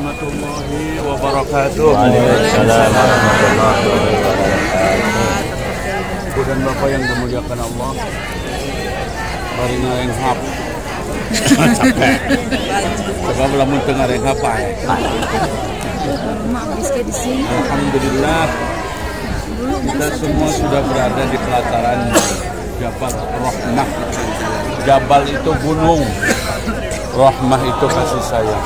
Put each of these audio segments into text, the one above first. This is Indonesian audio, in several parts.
warahmatullahi wabarakatuh. Waalaikumsalam warahmatullahi wabarakatuh. Ibu dan Bapak yang dimuliakan Allah, bari ngarenghap. Capek. Sebab lamun teu ngarenghap ae. Alhamdulillah, kita semua sudah berada di pelataran Jabal Rahmah. Jabal itu gunung, Rahmah itu kasih sayang.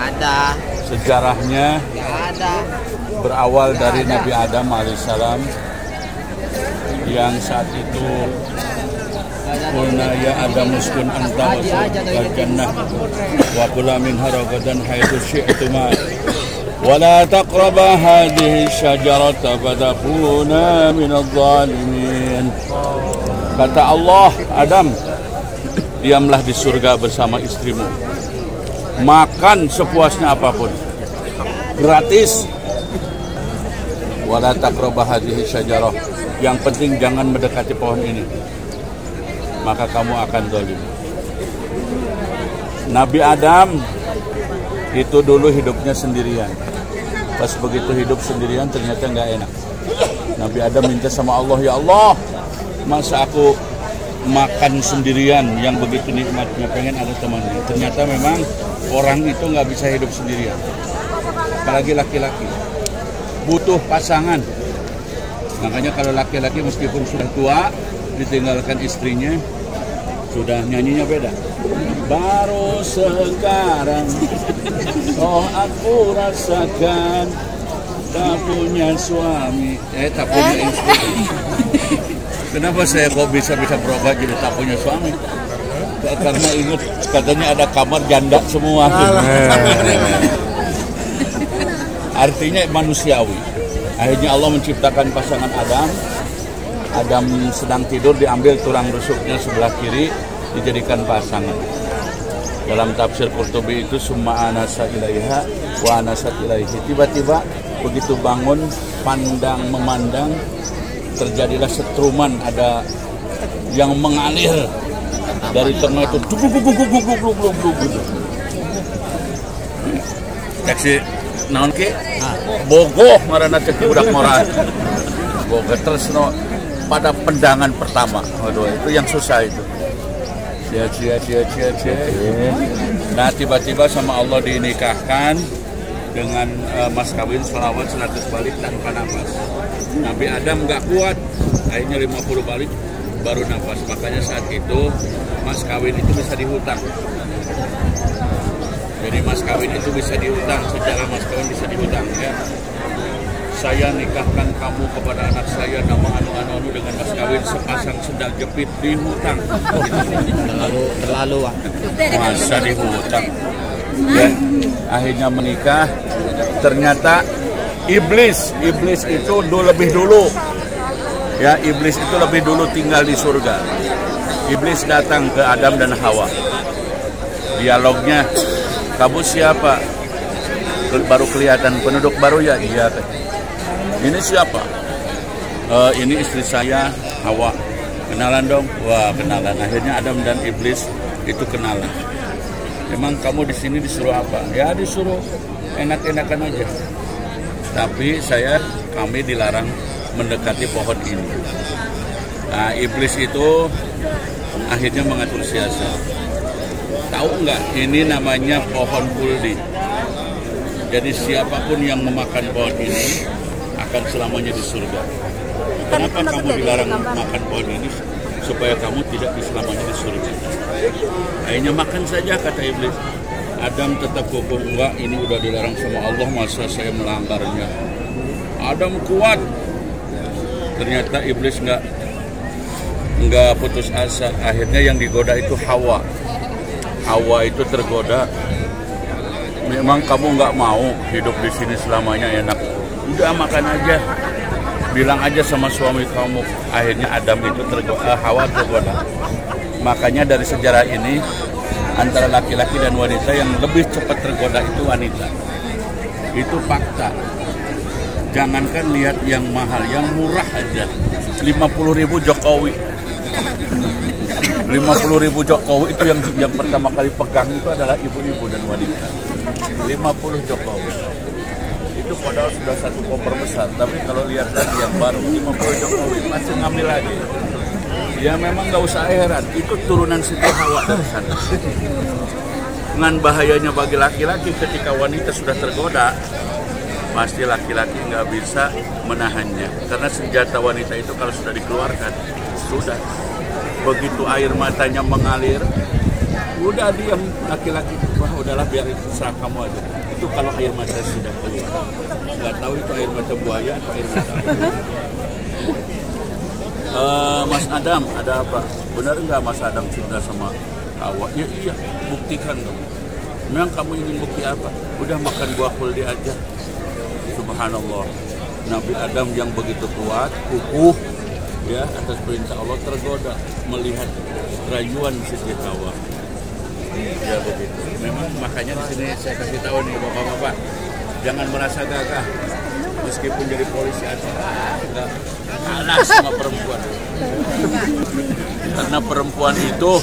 Ada. Sejarahnya Ada. berawal dari Nabi Adam alaihissalam yang saat itu qulna ya Adam uskun anta wa jannah wa kula minha ragadan haitsu syi'tuma wa la taqraba hadhihi syajarata fatakuna minadh dhalimin. Kata Allah, Adam, diamlah di surga bersama istrimu. Makan sepuasnya apapun. Gratis. Wala taqraba hadhihi syajarah. Yang penting jangan mendekati pohon ini. Maka kamu akan zalim. Nabi Adam itu dulu hidupnya sendirian. Pas begitu hidup sendirian ternyata nggak enak. Nabi Adam minta sama Allah, ya Allah, masa aku makan sendirian yang begitu nikmatnya, pengen ada temannya. Ternyata memang orang itu nggak bisa hidup sendirian, apalagi laki-laki butuh pasangan. Makanya kalau laki-laki meskipun sudah tua ditinggalkan istrinya, sudah nyanyinya beda. Baru sekarang oh aku rasakan tak punya suami, tak punya istri. Kenapa saya kok bisa berubah jadi tak punya suami? Karena ingat katanya ada kamar janda semua. Artinya manusiawi. Akhirnya Allah menciptakan pasangan Adam. Adam sedang tidur, diambil tulang rusuknya sebelah kiri, dijadikan pasangan. Dalam tafsir Qurtubi itu summa anasa ilaiha wa anasat ilaihi. Tiba-tiba begitu bangun, memandang, terjadilah setruman, ada yang mengalir dari tengah itu. Taksi naon ke? Bogoh marana teh budak moral. Bogoh terus pada pendangan pertama. Waduh, itu yang susah itu. Cia. Nah, tiba-tiba sama Allah dinikahkan dengan mas kawin selawat 100 balik tanpa nafas. Nabi Adam nggak kuat, akhirnya 50 balik baru nafas. Makanya saat itu mas kawin itu bisa dihutang. Jadi mas kawin itu bisa dihutang, secara mas kawin bisa dihutang ya. Saya nikahkan kamu kepada anak saya nama anu dengan mas kawin sepasang sendal jepit dihutang. Terlalu. Masa dihutang. Ya, akhirnya menikah. Ternyata iblis itu lebih dulu. Ya, iblis itu lebih dulu tinggal di surga. Iblis datang ke Adam dan Hawa. Dialognya, kamu siapa? Baru kelihatan penduduk baru ya? Iya. Ini siapa? Ini istri saya, Hawa. Kenalan dong? Wah, kenalan. Akhirnya Adam dan iblis itu kenalan. Emang kamu di sini disuruh apa? Ya disuruh enak-enakan aja. Tapi kami dilarang mendekati pohon ini. Nah, iblis itu akhirnya mengatur siasat. Tahu nggak? Ini namanya pohon kuldi. Jadi siapapun yang memakan pohon ini akan selamanya di surga. Kenapa kamu dilarang makan pohon ini? Supaya kamu tidak selamanya di surga. Akhirnya makan saja, kata iblis. Adam tetap kokoh, enggak, ini udah dilarang sama Allah, masa saya melanggarnya. Adam kuat. Ternyata iblis enggak putus asa. Akhirnya yang digoda itu Hawa. Hawa itu tergoda. Memang kamu enggak mau hidup di sini selamanya enak. Udah makan aja. Bilang aja sama suami kamu. Akhirnya Adam itu tergoda, Hawa tergoda. Makanya dari sejarah ini, antara laki-laki dan wanita yang lebih cepat tergoda itu wanita. Itu fakta. Jangankan lihat yang mahal, yang murah aja. 50.000 Jokowi. 50.000 Jokowi itu yang pertama kali pegang itu adalah ibu-ibu dan wanita. 50 Jokowi. Itu padahal sudah satu koper besar, tapi kalau lihat lagi yang baru 50 Jokowi masih ngambil lagi. Ya memang nggak usah heran, itu turunan Siti Hawa dari sana. Dengan bahayanya bagi laki-laki ketika wanita sudah tergoda, pasti laki-laki nggak bisa menahannya. Karena senjata wanita itu kalau sudah dikeluarkan, sudah. Begitu air matanya mengalir, udah diam laki-laki. Wah udahlah biar itu serah kamu aja. Itu kalau air mata sudah keluar. Nggak tahu itu air mata buaya atau air mata Mas Adam, ada apa? Benar nggak Mas Adam cinta sama Hawa? Ya iya, buktikan dong. Memang kamu ingin bukti apa? Udah makan buah kuldi aja. Subhanallah. Nabi Adam yang begitu kuat, kukuh, ya atas perintah Allah tergoda melihat rayuan Siti Hawa. Ya begitu. Memang makanya di sini saya kasih tahu nih bapak-bapak, jangan merasa gagah. Meskipun jadi polisi aja, enggak kalah sama perempuan. Karena perempuan itu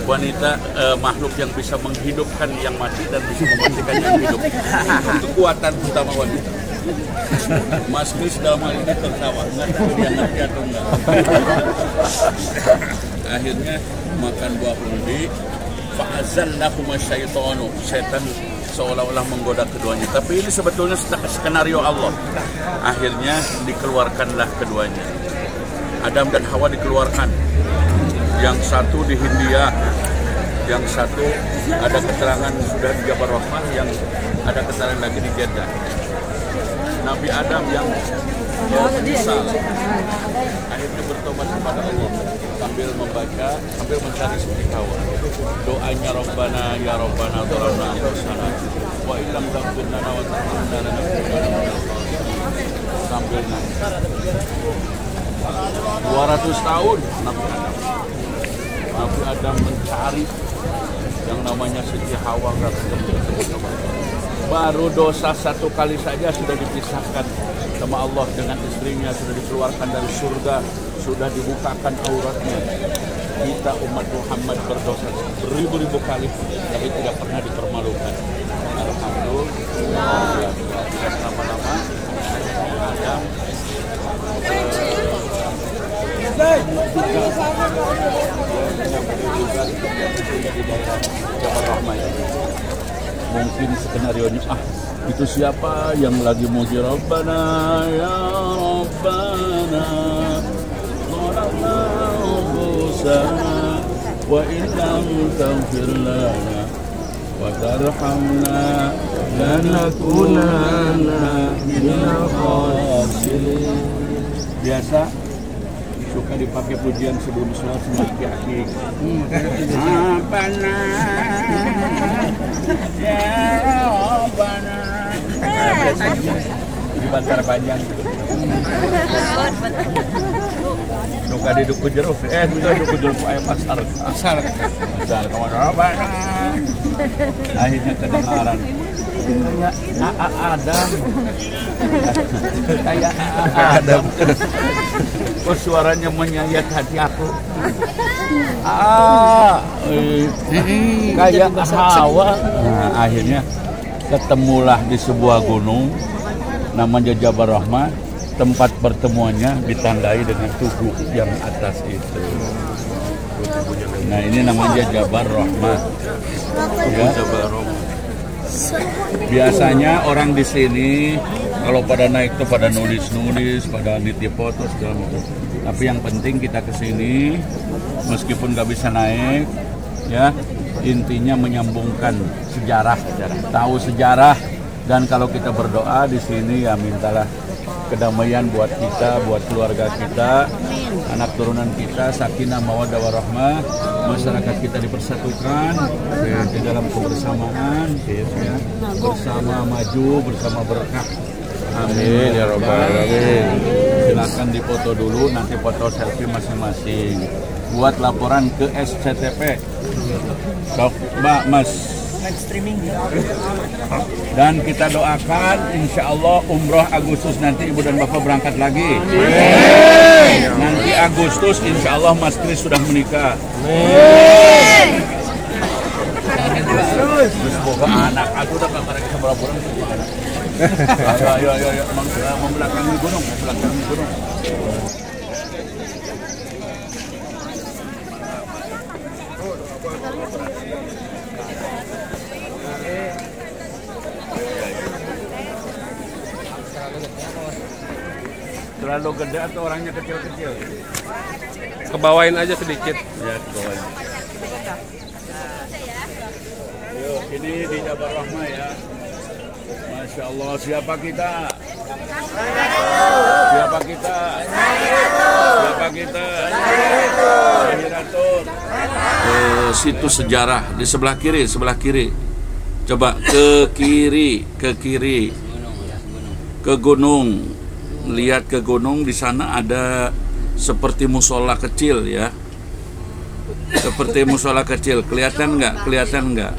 wanita makhluk yang bisa menghidupkan yang mati dan bisa mematikan yang hidup. Itu kekuatan utama wanita. Mas Kris dalam hal ini tertawa, nggak tahu dia ngerti atau enggak. Akhirnya makan buah kuldi, fa'azallahuma syaitanu, setan seolah-olah menggoda keduanya. Tapi ini sebetulnya skenario Allah. Akhirnya dikeluarkanlah keduanya. Adam dan Hawa dikeluarkan. Yang satu di Hindia, yang satu ada keterangan sudah di Jabal Rahmah, yang ada keterangan lagi di Jeddah. Nabi Adam yang menyesal akhirnya bertobat kepada Allah sambil membaca, sambil mencari Siti Hawa. Doanya Rabbana ya Rabbana dhalamna anfusana wa illam taghfir lana wa tarhamna lanakunanna minal khasirin. Sambil nangis. 200 tahun Nabi Adam mencari yang namanya Siti Hawa, nggak ketemu. Baru dosa satu kali saja sudah dipisahkan sama Allah dengan istrinya, sudah dikeluarkan dari surga, sudah dibukakan auratnya. Kita umat Muhammad berdosa beribu-ribu kali, tapi tidak pernah dipermalukan. Alhamdulillah. Tidak lama-lama Adam mungkin skenario-nya itu siapa yang lagi muji Rabbana ya Rabbana dhalamna anfusana wa illam taghfir lana wa tarhamna lanakunanna minal khasirin. Biasa suka dipakai pujian sebelum sholat sama aki-aki. Rabbana ya Rabbana. Di Bantar Panjang. Nuka di Duku Jeruk. Nuka di Duku Jeruk ayam pasar. Pasar kawan Rabbana. Akhirnya kedengaran. Kayak Adam. Kayak Adam. Oh, suaranya menyayat hati aku. Kayak Hawa. Nah, akhirnya ketemulah di sebuah gunung namanya Jabal Rahmah. Tempat pertemuannya ditandai dengan tugu yang atas itu. Nah, ini namanya Jabal Rahmah. Ya, Jabal Rahmah. Biasanya orang di sini kalau pada naik tuh pada nulis-nulis, pada nitip foto segala macam. Tapi yang penting kita kesini, meskipun nggak bisa naik, ya intinya menyambungkan sejarah, tahu sejarah. Dan kalau kita berdoa di sini ya mintalah kedamaian buat kita, buat keluarga kita, anak turunan kita, sakinah mawaddah warahmah, masyarakat kita dipersatukan di dalam kebersamaan, ya, bersama maju, bersama berkah. Amin ya rabbal alamin. Silakan dipoto dulu, nanti foto selfie masing-masing. Buat laporan ke SCTP. Sok, Mbak, Mas. Streaming. Dan kita doakan insya Allah umroh Agustus nanti Ibu dan Bapak berangkat lagi. Amin. Nanti Agustus insya Allah Mas Kris sudah menikah. Amin. Terus boga anak, aku udah kemarin seberapa bulan. Ayo, membelakangi gunung. Terlalu gede atau orangnya kecil-kecil? Kebawain aja sedikit. Ya, kebawain. Yuk, ini di Jabal Rahmah ya. Masya Allah, siapa kita? Siapa kita? Syahiratul. Situs sejarah di sebelah kiri. Coba ke kiri. Ke gunung. Lihat ke gunung, di sana ada seperti musola kecil ya. Seperti musola kecil, kelihatan nggak?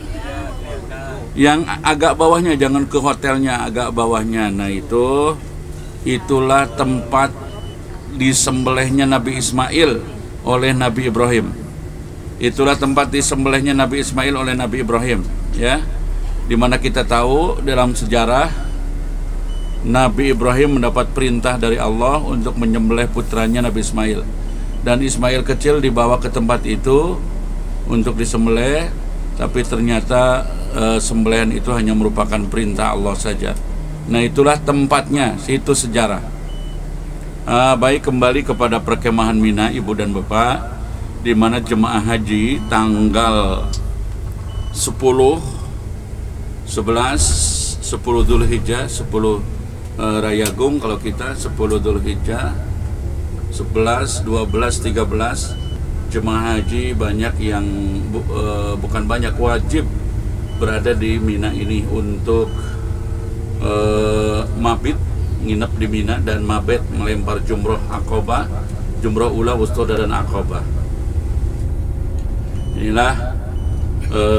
Yang agak bawahnya, jangan ke hotelnya, agak bawahnya. Nah itulah tempat disembelihnya Nabi Ismail oleh Nabi Ibrahim. Itulah tempat disembelihnya Nabi Ismail oleh Nabi Ibrahim ya. Dimana kita tahu dalam sejarah Nabi Ibrahim mendapat perintah dari Allah untuk menyembelih putranya Nabi Ismail. Dan Ismail kecil dibawa ke tempat itu untuk disembelih, tapi ternyata sembelihan itu hanya merupakan perintah Allah saja. Nah itulah tempatnya, situs sejarah. Baik, kembali kepada perkemahan Mina, Ibu dan Bapak, di mana jemaah haji tanggal 10, 11, 10 Dzulhijjah, 10 Rayagung, kalau kita 10 Dzulhijjah, 11, 12, 13 jemaah haji banyak yang bukan banyak, wajib berada di Mina ini untuk mabit, nginep di Mina, dan mabit melempar jumroh Aqabah, jumroh ula, wusta, dan Aqabah. Inilah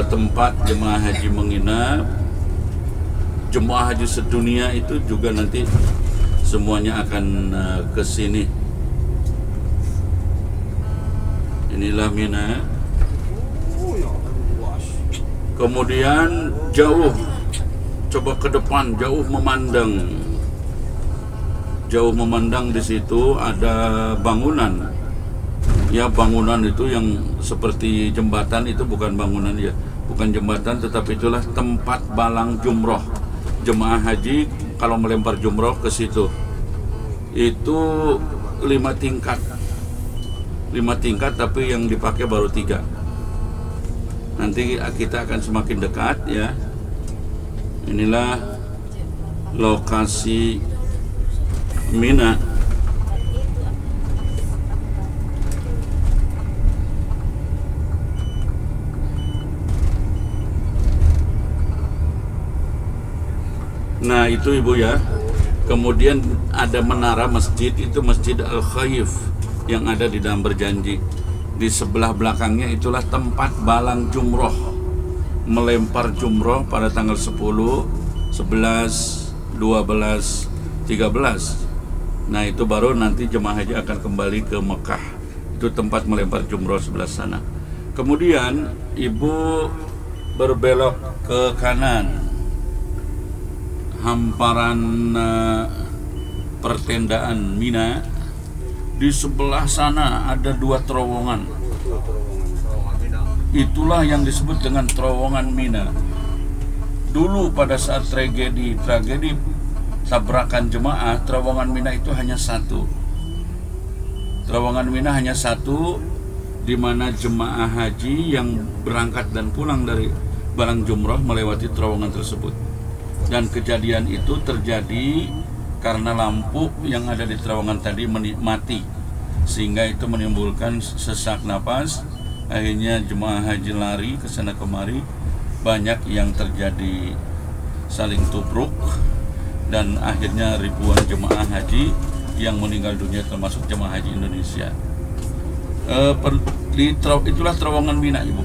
tempat jemaah haji menginap. Jemaah haji sedunia itu juga nanti semuanya akan ke sini. Inilah Mina. Kemudian jauh, coba ke depan, jauh memandang di situ ada bangunan. Ya, bangunan itu yang seperti jembatan, itu bukan bangunan ya, bukan jembatan, tetapi itulah tempat balang jumroh. Jemaah haji kalau melempar jumroh ke situ itu 5 tingkat, tapi yang dipakai baru 3. Nanti kita akan semakin dekat ya. Inilah lokasi Mina. Nah itu Ibu ya. Kemudian ada menara masjid, itu Masjid Al-Khaif yang ada di dalam berjanji. Di sebelah belakangnya itulah tempat balang jumroh, melempar jumroh pada tanggal 10, 11, 12, 13. Nah itu baru nanti jemaah haji akan kembali ke Mekah. Itu tempat melempar jumroh sebelah sana. Kemudian Ibu berbelok ke kanan, hamparan pertendaan Mina. Di sebelah sana ada 2 terowongan. Itulah yang disebut dengan terowongan Mina. Dulu pada saat tragedi tabrakan jemaah, terowongan Mina itu hanya 1. Terowongan Mina hanya 1, di mana jemaah haji yang berangkat dan pulang dari balang jumroh melewati terowongan tersebut. Dan kejadian itu terjadi karena lampu yang ada di terowongan tadi mati, sehingga itu menimbulkan sesak napas. Akhirnya jemaah haji lari ke sana kemari, banyak yang terjadi saling tubruk, dan akhirnya ribuan jemaah haji yang meninggal dunia, termasuk jemaah haji Indonesia. Itulah terowongan Mina, Ibu.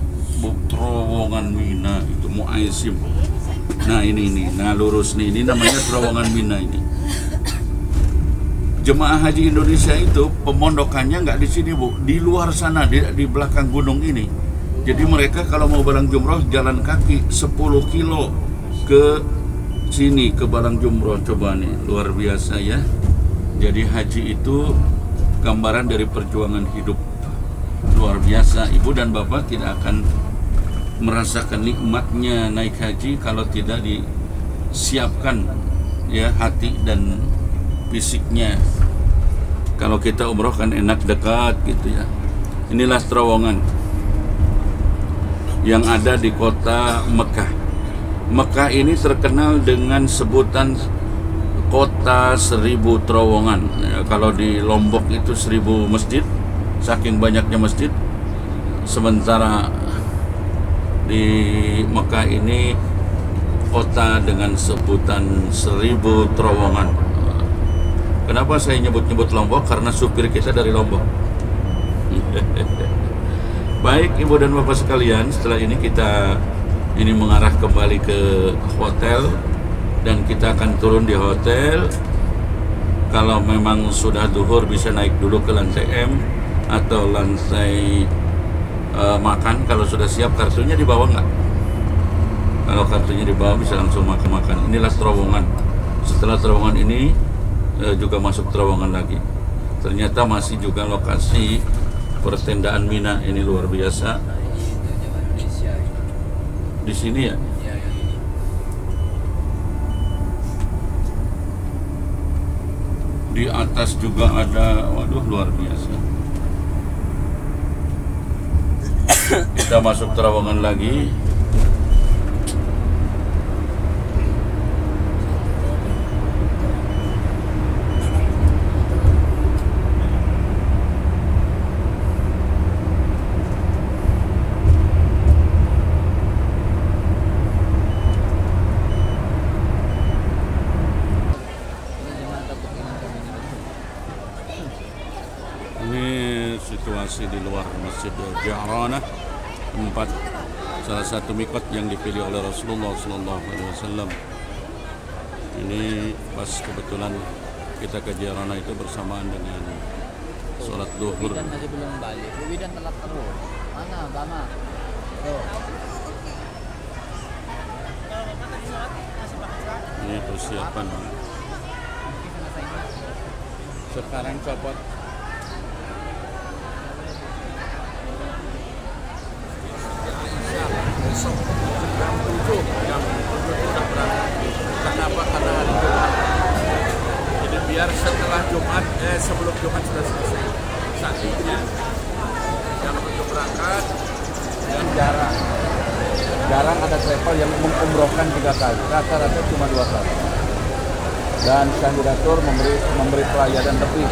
Terowongan Mina itu Muaisim. Nah ini, nah lurus nih, ini namanya terowongan Mina ini. Jemaah haji Indonesia itu pemondokannya nggak di sini Bu, di luar sana, di belakang gunung ini. Jadi mereka kalau mau Balang Jumroh jalan kaki 10 kilo ke sini, ke Balang Jumroh. Coba nih, luar biasa ya. Jadi haji itu gambaran dari perjuangan hidup. Luar biasa. Ibu dan bapak tidak akan merasakan nikmatnya naik haji kalau tidak disiapkan ya hati dan fisiknya. Kalau kita umroh kan enak, dekat gitu ya. Inilah terowongan yang ada di kota Mekah. Mekah ini terkenal dengan sebutan kota 1000 terowongan ya, kalau di Lombok itu 1000 masjid, saking banyaknya masjid. Sementara di Mekah ini kota dengan sebutan 1000 terowongan. Kenapa saya nyebut-nyebut Lombok? Karena supir kita dari Lombok. Baik ibu dan bapak sekalian, setelah ini kita mengarah kembali ke hotel dan kita akan turun di hotel. Kalau memang sudah duhur bisa naik dulu ke lantai M atau lantai makan. Kalau sudah siap kartunya dibawa nggak? Kalau kartunya dibawa bisa langsung makan-makan. Inilah terowongan. Setelah terowongan ini juga masuk terowongan lagi. Ternyata masih juga lokasi pertendaan Mina. Ini luar biasa. Di sini ya. Di atas juga ada, waduh luar biasa. Kita masuk terowongan lagi. Situasi di luar Masjid Ji'ranah, tempat salah satu mikot yang dipilih oleh Rasulullah SAW. Ini pas kebetulan kita ke Ji'ranah itu bersamaan dengan sholat duhur. Widan masih belum balik. Widan telat terus. Mana, Bama? Ini persiapan. Sekarang copot. Besok jam 7 jam sudah berangkat. Kenapa? Karena hari Jumat. Jadi biar setelah Jumat, sebelum Jumat sudah selesai saatnya. Jam 7 berangkat dan jarang ada travel yang mengumrohkan 3 kali. Rata-rata cuma 2 kali. Dan Syahridatur memberi pelayanan lebih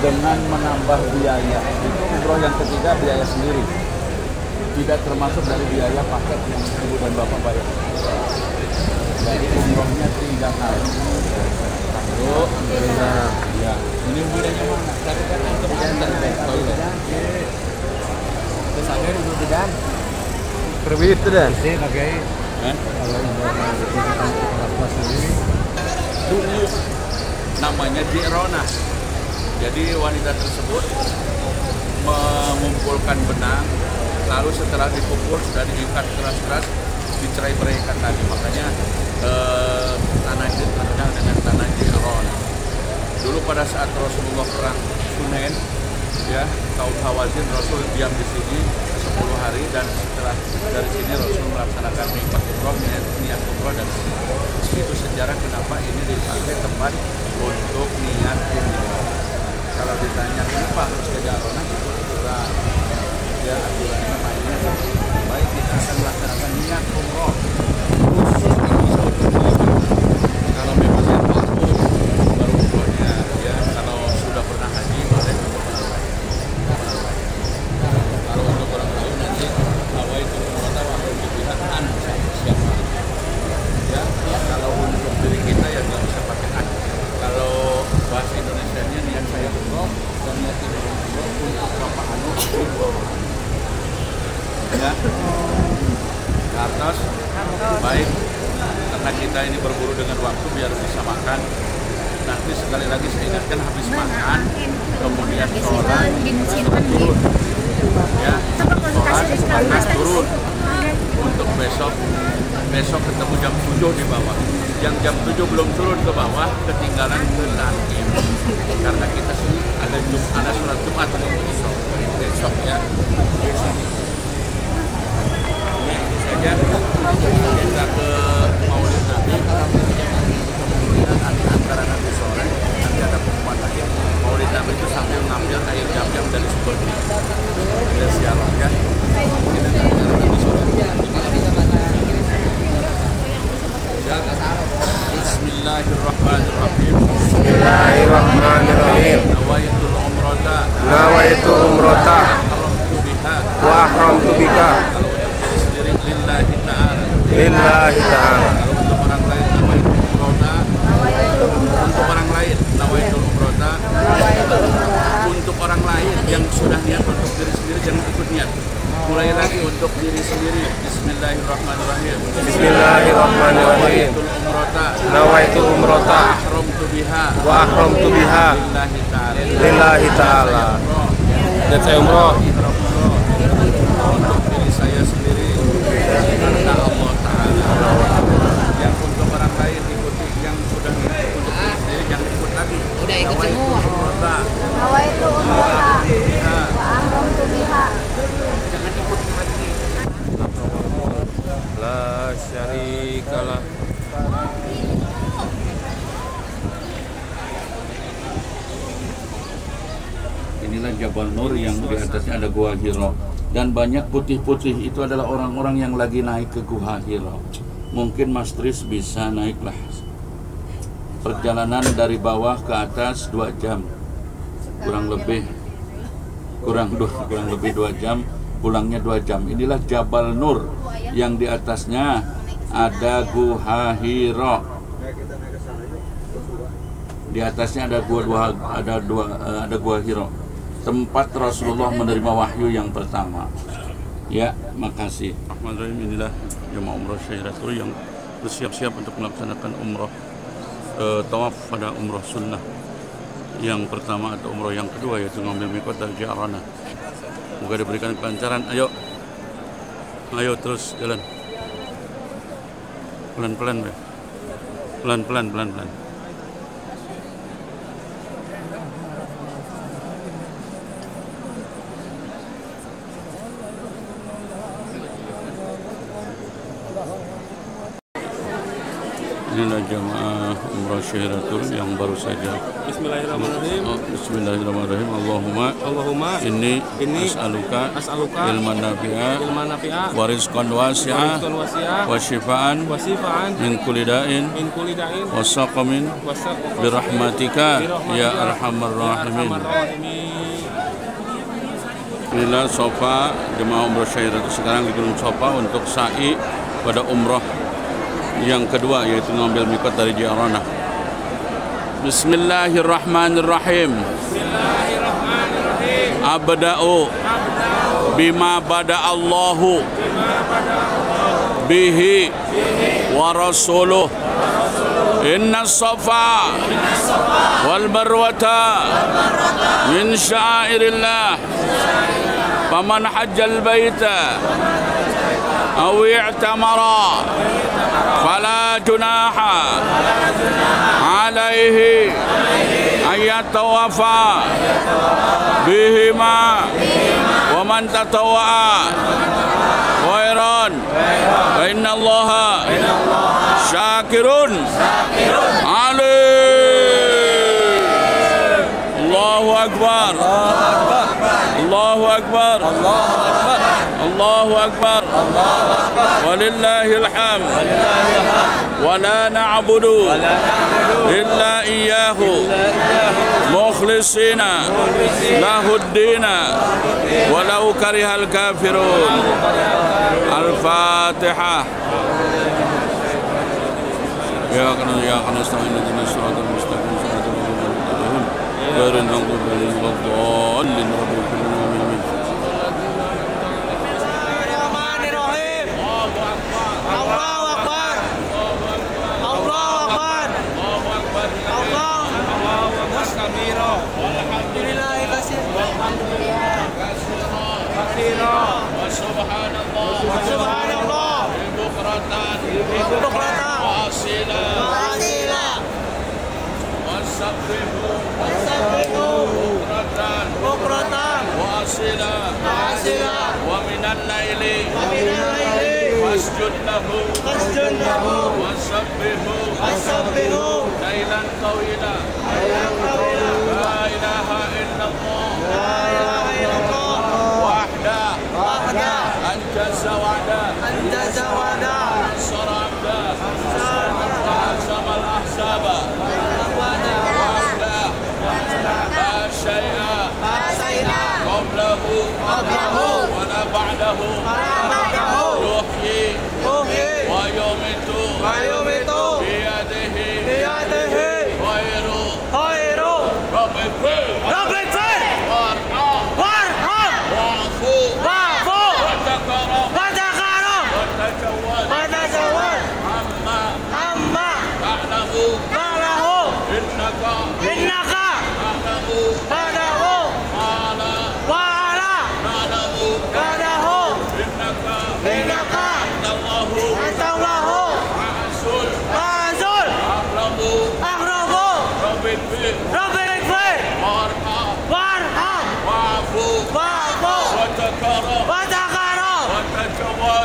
dengan menambah biaya. Itu umroh yang ketiga biaya sendiri. Tidak termasuk dari biaya paket yang ibu dan bapak bayar. Jadi umrohnya 3 kali. Satu, ya. Ini bedanya mana? Tapi kan kemudian toilet. Terus akhirnya dulu dan Terbit itu dan. kalau sendiri Dulu namanya Ji'ranah. Jadi wanita tersebut mengumpulkan benang, lalu setelah dikumpul sudah diikat keras-keras, dicerai-beraikan lagi. Makanya tanah ini terkenal dengan tanah Ji'ranah. Dulu pada saat Rasulullah perang Hunain, ya kaum Hawazin, Rasul diam di sini 10 hari dan setelah dari sini Rasul melaksanakan miqat umroh, niat umroh dan itu sejarah kenapa ini dipakai tempat untuk niat umroh. Kalau ditanya kenapa harus ke Ji'ranah, itu aturan. Ya aturannya mainnya baik kita akan melaksanakan niat umroh khusus kalau memang yang mampu baru umrohnya ya. Kalau sudah pernah haji boleh. Kalau untuk orang lain nanti awal itu kota waktu dipilihan siapa ya. Kalau untuk diri kita ya nggak bisa pakai an. Kalau bahasa Indonesianya niat saya umroh dan niat tidak umroh untuk bapak anu ya. Atas baik karena kita ini berburu dengan waktu biar bisa makan. Nanti sekali lagi saya ingatkan, habis makan kemudian sholat turun ya, sholat akan turun untuk besok ketemu jam 7 di bawah. Yang jam 7 belum turun ke bawah ketinggalan ke Lakim, karena kita sini ada sholat Jumat besok ya. Ini saja kita ke Maulid Nabi. Nanti antara nanti sore nanti ada pengumuman lagi. Maulid Nabi itu sambil ngambil air jam-jam dari sumber. Kita siap ya. Kita nanti sore. Bismillahirrahmanirrahim. Bismillahirrahmanirrahim. Nawaitul umrata wa ahramtu bika lillahi ta'ala. Untuk orang lain nawaitul umrata. Untuk orang lain yang sudah niat untuk diri sendiri jangan ikut niat. Mulai lagi untuk diri sendiri. Bismillahirrahmanirrahim. Bismillahirrahmanirrahim. Nawaitul umrata wa ahramtu biha lillahi ta'ala. Dan saya umroh untuk diri saya sendiri karena Allah Ta'ala. Yang untuk orang lain ikuti, yang sudah untuk diri sendiri jangan ikut lagi. Udah ikut semua. Nawaitul umrata wa ahramtu biha. Jangan ikut lagi. la syarikalah. Inilah Jabal Nur yang di atasnya ada Gua Hira, dan banyak putih-putih itu adalah orang-orang yang lagi naik ke Gua Hira. Mungkin Mas Tris bisa naiklah. Perjalanan dari bawah ke atas 2 jam. Kurang lebih 2 jam, pulangnya 2 jam. Inilah Jabal Nur yang di atasnya ada Gua Hira. Di atasnya ada Gua Hira. Tempat Rasulullah menerima wahyu yang pertama. Ya, makasih. Bismillahirrahmanirrahim. Inilah jemaah umrah Syahiratul yang bersiap-siap untuk melaksanakan umrah tawaf pada umrah sunnah yang pertama atau umrah yang kedua, yaitu ngambil mikot dari Ji'ranah. Semoga diberikan kelancaran. Ayo terus jalan. Pelan-pelan. Inilah jamaah umrah Syahiratul yang baru saja. Bismillahirrahmanirrahim. Bismillahirrahmanirrahim. Allahumma inni as'aluka ilman nafi'a wa rizqan wasi'a wa shifaan min kulli da'in wa saqamin birahmatika ya arhamar rahimin. Inilah Sofa jemaah umrah Syahiratul sekarang di Gunung Sofa untuk sa'i pada umrah yang kedua, yaitu mengambil mikot dari Ji'ranah. Bismillahirrahmanirrahim. Abda'u bima bada'allahu bihi wa rasuluh. Inna safa wal marwata min syairillah. Faman hajjal baita aw i'tamara fala junaha alaihi ayatawafa bihima wa man tatawwa'a khairan wa inna allaha syakirun alim. Allahu akbar, Allahu akbar, Allahu akbar, walillahil hamd. ولا نعبد إلا إياه مخلصين له الدين ولو كره الكافرون. الفاتحة. يا كنا نستعين اهدنا الصراط المستقيم صراط الذين أنعمت عليهم غير المغضوب عليهم ولا الضالين. Alhamdulillah. syai'a qablahu wala ba'dahu yuhyi wa yumitu biyadihi khairu rabbil fil warham wa'fu wa takaram wa tajawaz amma ta'lamu innaka ta'lamu innaka antallahu ma'azul akrabu rabbil fil warham wa'fu wa takaram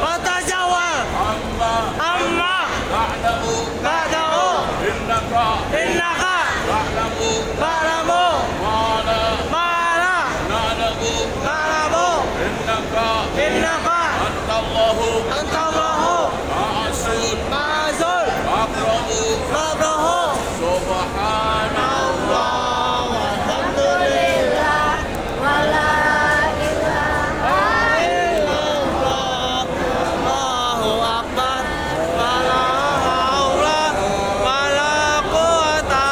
wa tajawaz amma ta'lamu innaka ta'lamu ma la na'lamu innaka antallahu ma'azul akrabu subhanallah Alhamdulillah wala ilaha illallah Allahu akbar wala haula wala quwata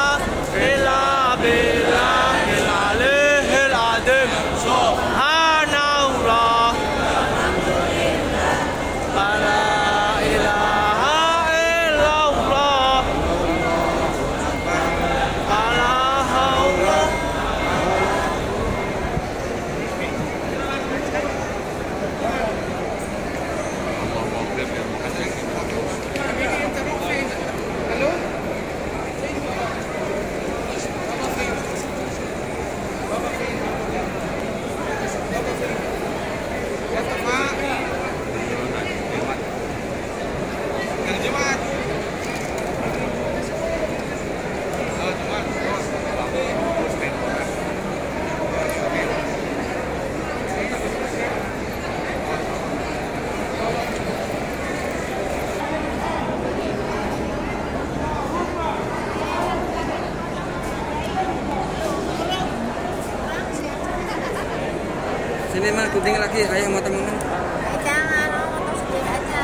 illa billahil aliyyil azim subhanallah wala ilaha illallah wala haula. Sini mah kucing lagi, ayah mau temen. jangan motor sendiri aja.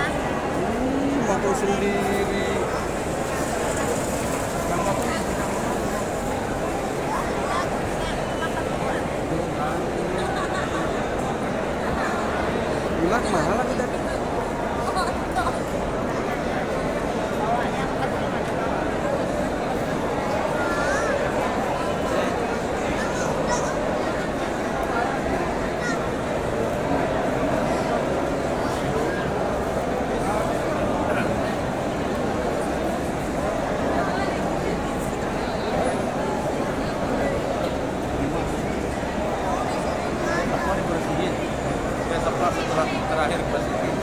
Motor sendiri. Gila mahal lagi tadi. terakhir presiden.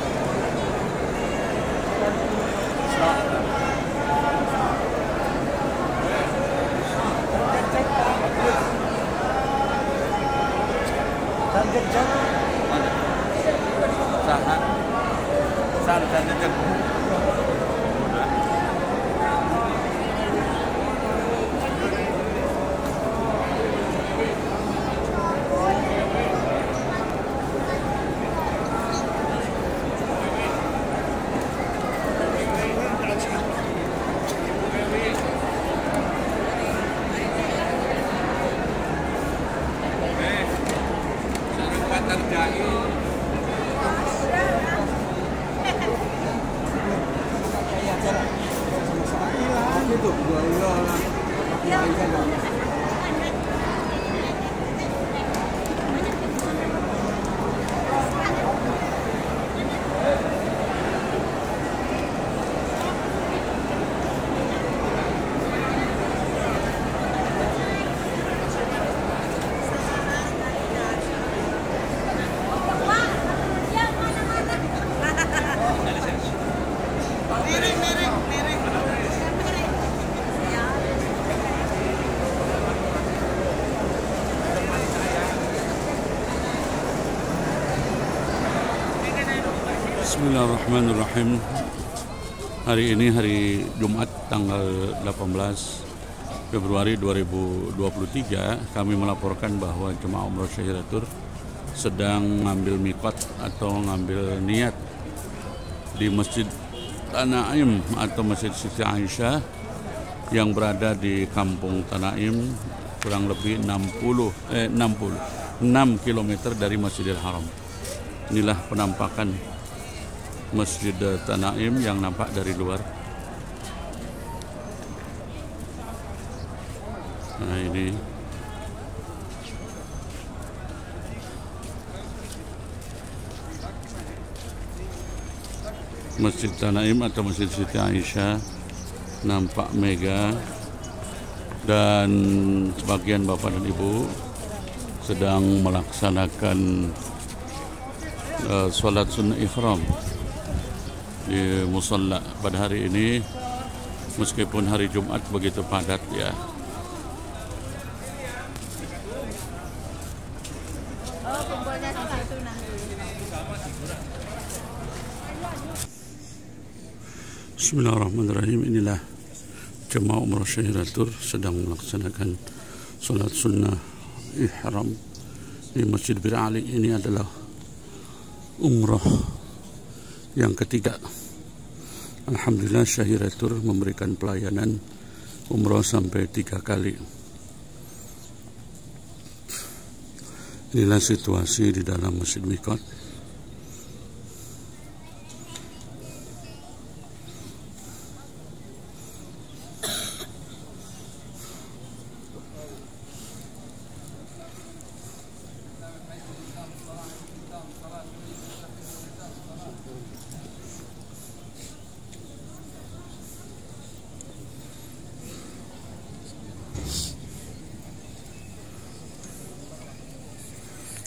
Bismillahirrahmanirrahim. Hari ini hari Jumat tanggal 18 Februari 2023 kami melaporkan bahwa jemaah umroh Syahiratur sedang ngambil mikot atau ngambil niat di Masjid Tanaim atau Masjid Siti Aisyah yang berada di Kampung Tanaim, kurang lebih 6 km dari Masjidil Haram. Inilah penampakan Masjid Tanaim yang nampak dari luar. Nah, ini Masjid Tanaim atau Masjid Siti Aisyah, nampak megah, dan sebagian bapak dan ibu sedang melaksanakan sholat sunnah ihram di musalla pada hari ini, meskipun hari Jumat begitu padat ya. Bismillahirrahmanirrahim. Inilah jemaah umroh Syahiratur sedang melaksanakan sholat sunnah ihram di Masjid Bir Ali. Ini adalah umroh yang ketiga. Alhamdulillah, Syahiratur memberikan pelayanan umroh sampai 3 kali. Inilah situasi di dalam Masjid Mikot.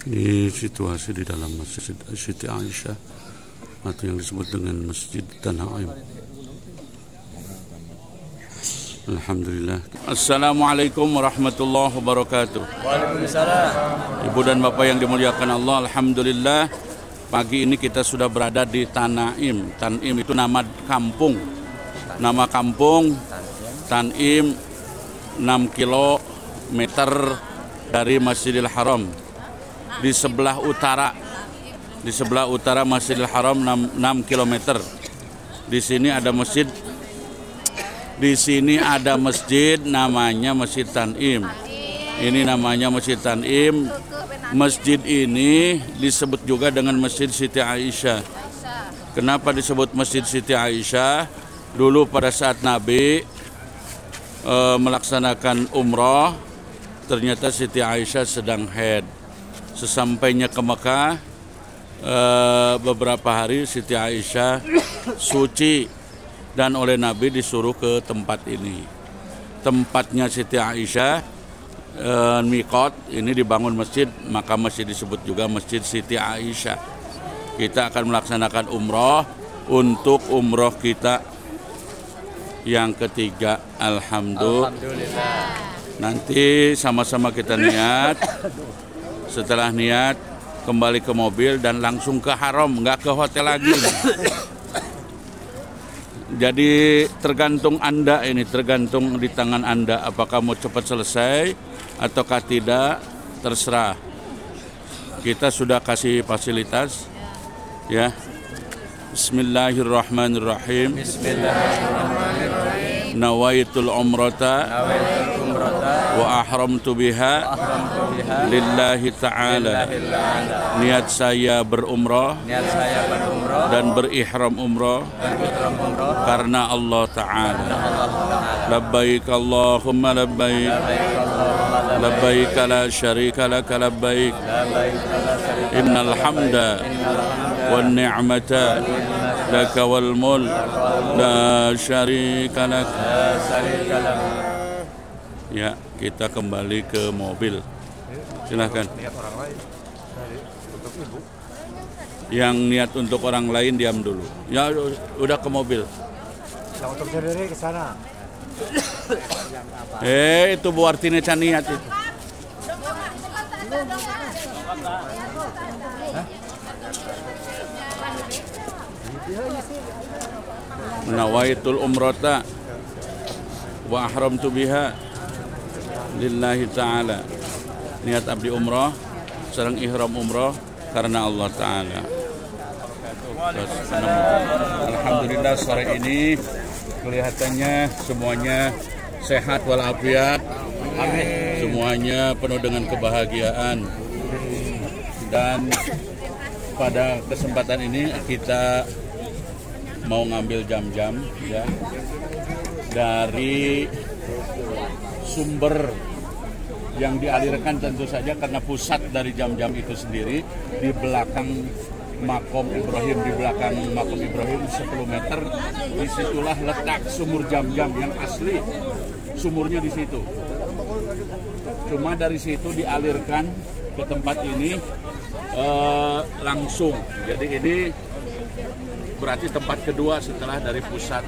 Ini situasi di dalam Masjid Siti Aisyah atau yang disebut dengan Masjid Tanaim. Alhamdulillah. Assalamualaikum warahmatullahi wabarakatuh. Waalaikumsalam. Ibu dan bapak yang dimuliakan Allah, alhamdulillah pagi ini kita sudah berada di Tanaim. Tanaim itu nama kampung. Nama kampung Tanaim, 6 kilometer dari Masjidil Haram. Di sebelah utara Masjidil Haram 6 km. Di sini ada masjid. Di sini ada masjid namanya Masjid Tanaim. Ini namanya Masjid Tanaim. Masjid ini disebut juga dengan Masjid Siti Aisyah. Kenapa disebut Masjid Siti Aisyah? Dulu pada saat Nabi melaksanakan umroh, ternyata Siti Aisyah sedang haid. Sesampainya ke Mekah, beberapa hari Siti Aisyah suci dan oleh Nabi disuruh ke tempat ini. Tempatnya Siti Aisyah, mikot, ini dibangun masjid, maka masjid disebut juga Masjid Siti Aisyah. Kita akan melaksanakan umroh untuk umroh kita yang ketiga. Alhamdulillah. Nanti sama-sama kita niat. Setelah niat, kembali ke mobil dan langsung ke haram, nggak ke hotel lagi. Jadi tergantung Anda ini, tergantung di tangan Anda. Apakah mau cepat selesai ataukah tidak, terserah. Kita sudah kasih fasilitas, ya. Bismillahirrahmanirrahim. Bismillahirrahmanirrahim. Nawaitul umrata wa ahramtu biha lillahi ta'ala. Niat saya berumrah dan berihram umrah karena Allah Ta'ala. Labbaik Allahumma labbaik, labbaik la syarika laka labbaik, innal hamda wan ni'mata laka wal mulk la syarika lak. Ya, kita kembali ke mobil. Silahkan. Yang niat untuk orang lain diam dulu. Ya, udah ke mobil. Yang untuk sendiri ke sana. Itu Bu artinya niat itu. Nawaitul umrata wa ahramtu biha lillahi ta'ala. Niat abdi umrah sareng ihram umrah karena Allah ta'ala. Alhamdulillah sore ini kelihatannya semuanya sehat walafiat. Semuanya penuh dengan kebahagiaan. Dan pada kesempatan ini kita mau ngambil jam-jam ya dari sumber yang dialirkan tentu saja karena pusat dari jam-jam itu sendiri di belakang Makom Ibrahim, di belakang Makom Ibrahim 10 meter, disitulah letak sumur jam-jam yang asli, sumurnya di situ. Cuma dari situ dialirkan ke tempat ini langsung. Jadi ini berarti tempat kedua setelah dari pusat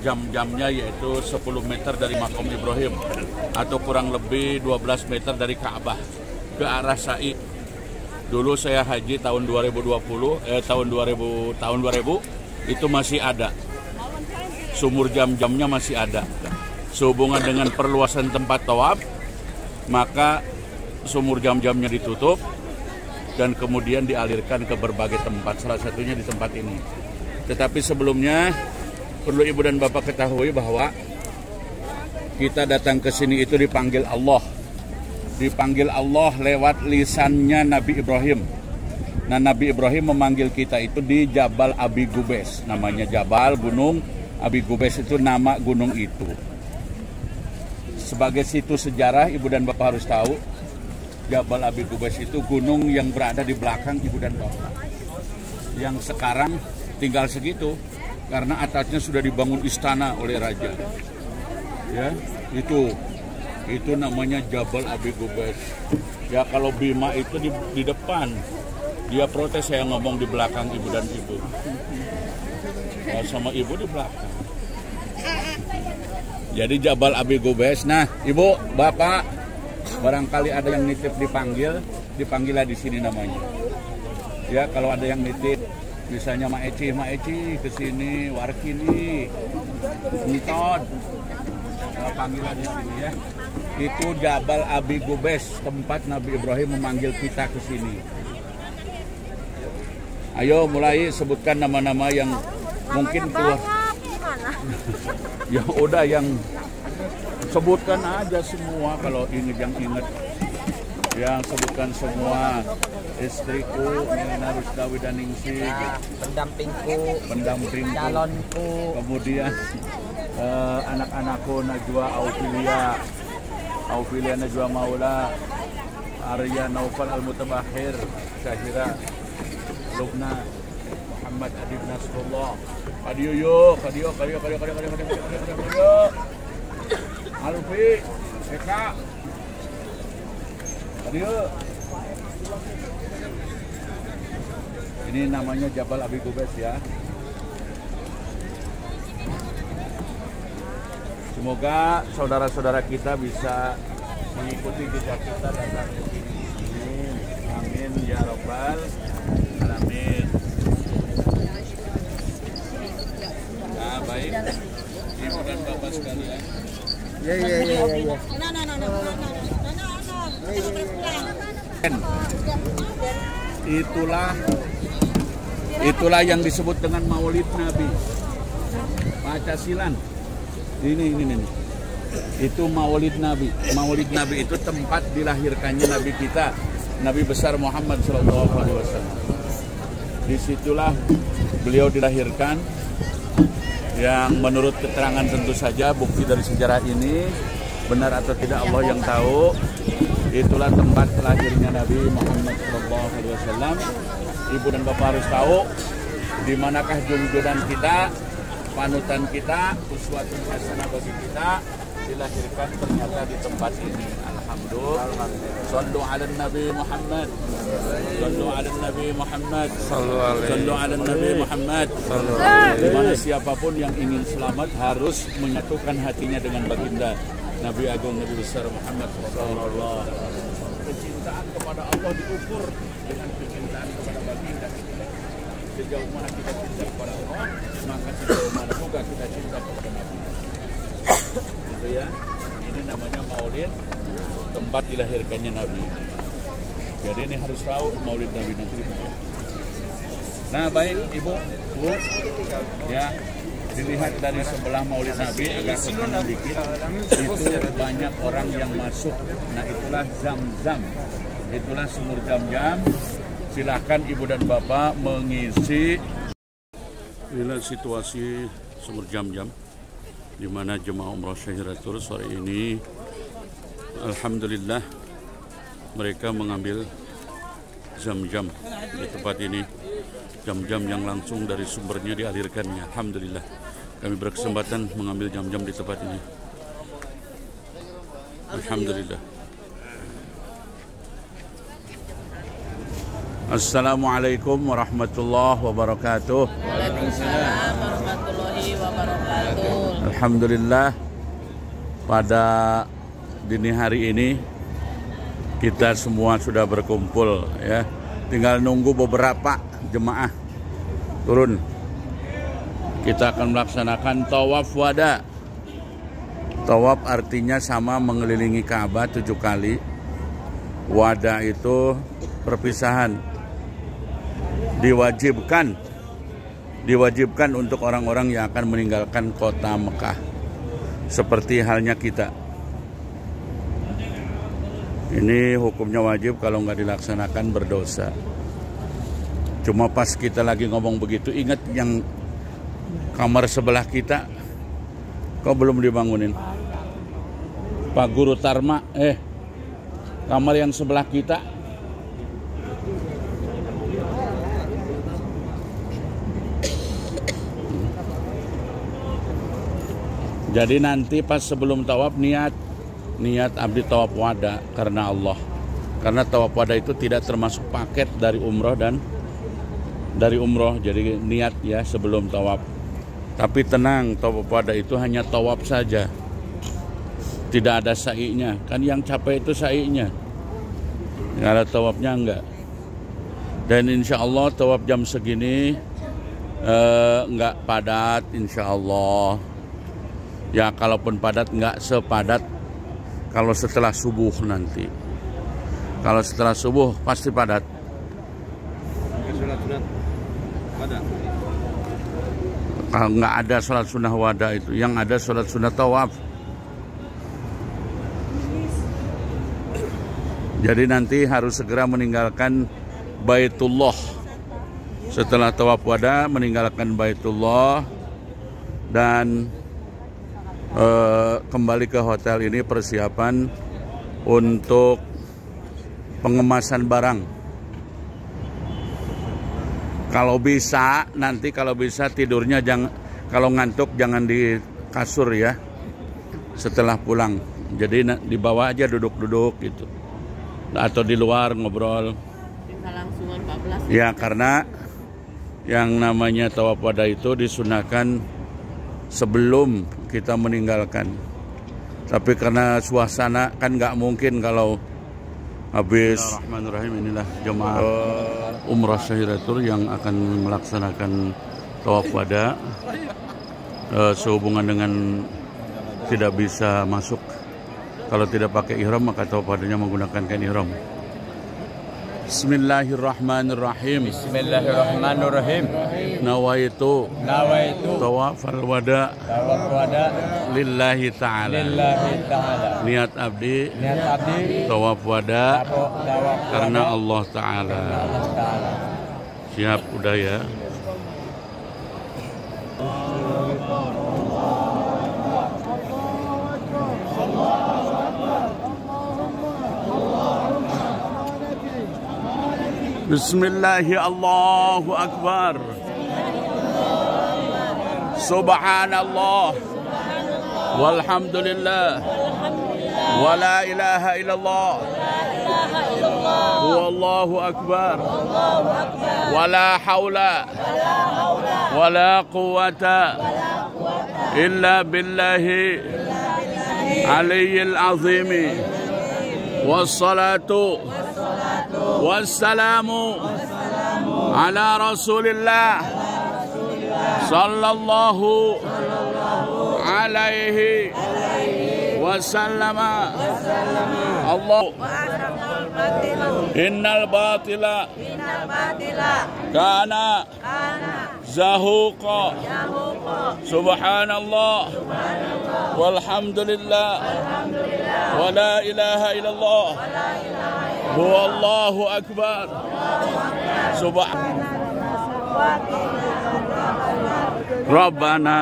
jam-jamnya, yaitu 10 meter dari Makom Ibrahim atau kurang lebih 12 meter dari Ka'bah ke arah Sa'i. Dulu saya haji tahun 2020, tahun 2000 itu masih ada. Sumur jam-jamnya masih ada. Sehubungan dengan perluasan tempat tawaf, maka sumur jam-jamnya ditutup dan kemudian dialirkan ke berbagai tempat, salah satunya di tempat ini. Tetapi sebelumnya perlu ibu dan bapak ketahui bahwa kita datang ke sini itu dipanggil Allah. Dipanggil Allah lewat lisannya Nabi Ibrahim. Nah, Nabi Ibrahim memanggil kita itu di Jabal Abi Gubes. Namanya Jabal, gunung Abi Gubes itu nama gunung itu. Sebagai situs sejarah, ibu dan bapak harus tahu, Jabal Abi Gubes itu gunung yang berada di belakang ibu dan bapak. Yang sekarang tinggal segitu karena atasnya sudah dibangun istana oleh raja. Ya, itu namanya Jabal Abi Gubes. Ya, kalau Bima itu di depan. Dia protes saya ngomong di belakang ibu dan ibu. Ya, sama ibu di belakang. Jadi Jabal Abi Gubes. Nah, ibu, bapak, barangkali ada yang nitip dipanggillah di sini namanya. Ya, kalau ada yang nitip, misalnya Ma Eci ke sini, Warkini, Nitod, panggillah di sini ya. Itu Jabal Abi Gubes, tempat Nabi Ibrahim memanggil kita ke sini. Ayo mulai sebutkan nama-nama yang mungkin keluar. Ya udah, yang sebutkan aja semua kalau yang ingat. Yang sebutkan semua. Istriku, Nina Rusdawi dan Ningsih. Pendampingku, calonku, kemudian anak-anakku Najwa Aufilia Najwa Maula, Arya Naufal Al-Mutabahir, Syahira Lubna, Muhammad Adib Nasrullah, Kadio, Alfi, Eka, Kadio. Ini namanya Jabal Abi Gubes ya. Semoga saudara-saudara kita bisa mengikuti jejak kita datang ke sini. Amin ya rabbal alamin. Nah, baik. Ibu dan bapak sekalian. Ya. Itulah yang disebut dengan Maulid Nabi. Baca silan. Ini. Itu Maulid Nabi. Maulid Nabi itu tempat dilahirkannya Nabi kita, Nabi besar Muhammad SAW. Disitulah beliau dilahirkan. Yang menurut keterangan tentu saja bukti dari sejarah ini benar atau tidak Allah yang tahu. Itulah tempat lahirnya Nabi Muhammad SAW. Ibu dan bapak harus tahu di manakah junjungan kita, panutan kita, uswatun hasanah bagi kita dilahirkan ternyata di tempat ini. Alhamdulillah. Sallu ala Nabi Muhammad. Sallu ala Nabi Muhammad. Sallu ala Nabi Muhammad. Di mana siapapun yang ingin selamat harus menyatukan hatinya dengan baginda Nabi Agung Nabi besar Muhammad sallallahu alaihi wasallam. Kecintaan kepada Allah diukur dengan kecintaan kepada baginda. Sejauh mana kita cinta kepada Allah, maka sejauh mana juga kita cinta kepada Nabi. Gitu ya. Ini ini namanya Maulid tempat dilahirkannya Nabi. Jadi ini harus tahu Maulid Nabi nanti di mana. Nah baik Ibu, Bu, ya dilihat dari sebelah Maulid Nabi agak ke kanan dikit, itu banyak orang yang masuk. Nah itulah Zam-Zam, itulah sumur Zam-Zam. Silakan Ibu dan Bapak mengisi. Inilah situasi sumur Zam-Zam di mana jemaah umrah Syahiratul sore ini, alhamdulillah mereka mengambil Zam-Zam di tempat ini. Zam-Zam yang langsung dari sumbernya dialirkannya. Alhamdulillah kami berkesempatan mengambil Zam-Zam di tempat ini. Alhamdulillah. Assalamualaikum warahmatullahi wabarakatuh. Waalaikumsalam warahmatullahi wabarakatuh. Alhamdulillah pada dini hari ini kita semua sudah berkumpul ya. Tinggal nunggu beberapa jemaah turun. Kita akan melaksanakan tawaf wada. Tawaf artinya sama mengelilingi Ka'bah 7 kali. Wada itu perpisahan. Diwajibkan untuk orang-orang yang akan meninggalkan kota Mekah. Seperti halnya kita. Ini hukumnya wajib, kalau nggak dilaksanakan berdosa. Cuma pas kita lagi ngomong begitu, ingat yang kamar sebelah kita, kok belum dibangunin? Pak Guru Tarma, kamar yang sebelah kita. Jadi nanti pas sebelum tawaf niat abdi tawaf wada karena Allah. Karena tawaf wada itu tidak termasuk paket dari umroh dan dari umroh. Jadi niat ya sebelum tawaf. Tapi tenang, tawaf wada itu hanya tawaf saja. Tidak ada sa'inya. Kan yang capek itu sa'inya. Kalau tawafnya enggak. Dan insya Allah tawaf jam segini enggak padat insya Allah. Ya kalaupun padat enggak sepadat kalau setelah subuh nanti. Kalau setelah subuh pasti padat. Sholat sunat wada. Kalau nggak ada sholat sunnah wada itu, yang ada sholat sunnah tawaf. Jadi nanti harus segera meninggalkan Baitullah. Setelah tawaf wada meninggalkan Baitullah dan kembali ke hotel. Ini persiapan untuk pengemasan barang. Kalau bisa tidurnya jangan, kalau ngantuk jangan di kasur ya setelah pulang. Jadi di bawah aja duduk-duduk gitu, atau di luar ngobrol. Langsungan 14. Ya karena yang namanya tawaf wada itu disunahkan sebelum kita meninggalkan. Tapi karena suasana kan nggak mungkin kalau habis. Bismillahirrahmanirrahim. Inilah jemaah umrah Syahiratul yang akan melaksanakan tawaf wada. Sehubungan dengan tidak bisa masuk kalau tidak pakai ihram, maka tawaf wadanya menggunakan kain ihram. Bismillahirrahmanirrahim. Bismillahirrahmanirrahim. Nawaitu tawafal wada lillahi ta'ala. Niat abdi tawaf wada karena Allah Ta'ala. Siap udah ya. Bismillahi Allahu Akbar. Subhanallah walhamdulillah wa la ilaha illallah wallahu akbar wa la hawla wa la quwwata illa billahi aliyyil azimi wassalatu wassalamu ala rasulillah sallallahu alaihi wasallama Allah innal batila kana zahuqa subhanallah walhamdulillah wa la ilaha illallah huwallahu akbar Rabbana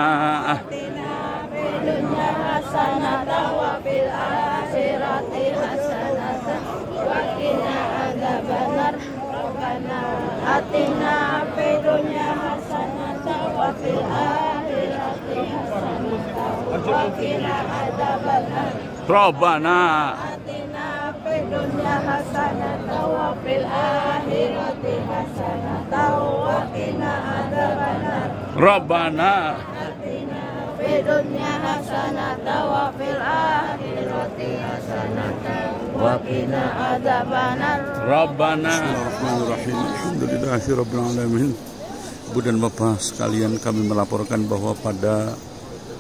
hasanatan wa fil akhirati hasanatan wa qina adzabannar Rabbana atina fid dunya hasanatan wa fil akhirati hasanatan wa qina adzabannar Rabbana atina fid dunya hasanatan wa fil akhirati hasanatan wa qina adzabannar Rabbana dunya hasanatan wa fil akhirati hasanatan wa qina adzabannar Rabbana. Bismillahirrahmanirrahim. Alhamdulillahirabbil alamin. Ibu dan Bapak sekalian, kami melaporkan bahwa pada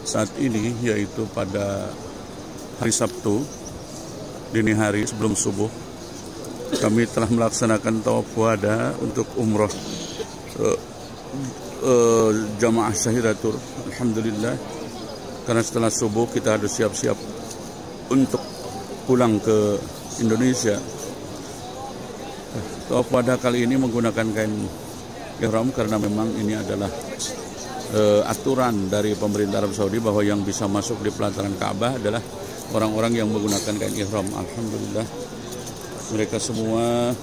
saat ini, yaitu pada hari Sabtu dini hari sebelum subuh, kami telah melaksanakan tawaf wada untuk umroh jamaah syahiratur. Alhamdulillah, karena setelah subuh kita harus siap-siap untuk pulang ke Indonesia. Tawaf wada kali ini menggunakan kain ihram karena memang ini adalah aturan dari pemerintah Arab Saudi bahwa yang bisa masuk di pelataran Ka'bah adalah orang-orang yang menggunakan kain ihram. Alhamdulillah, mereka semua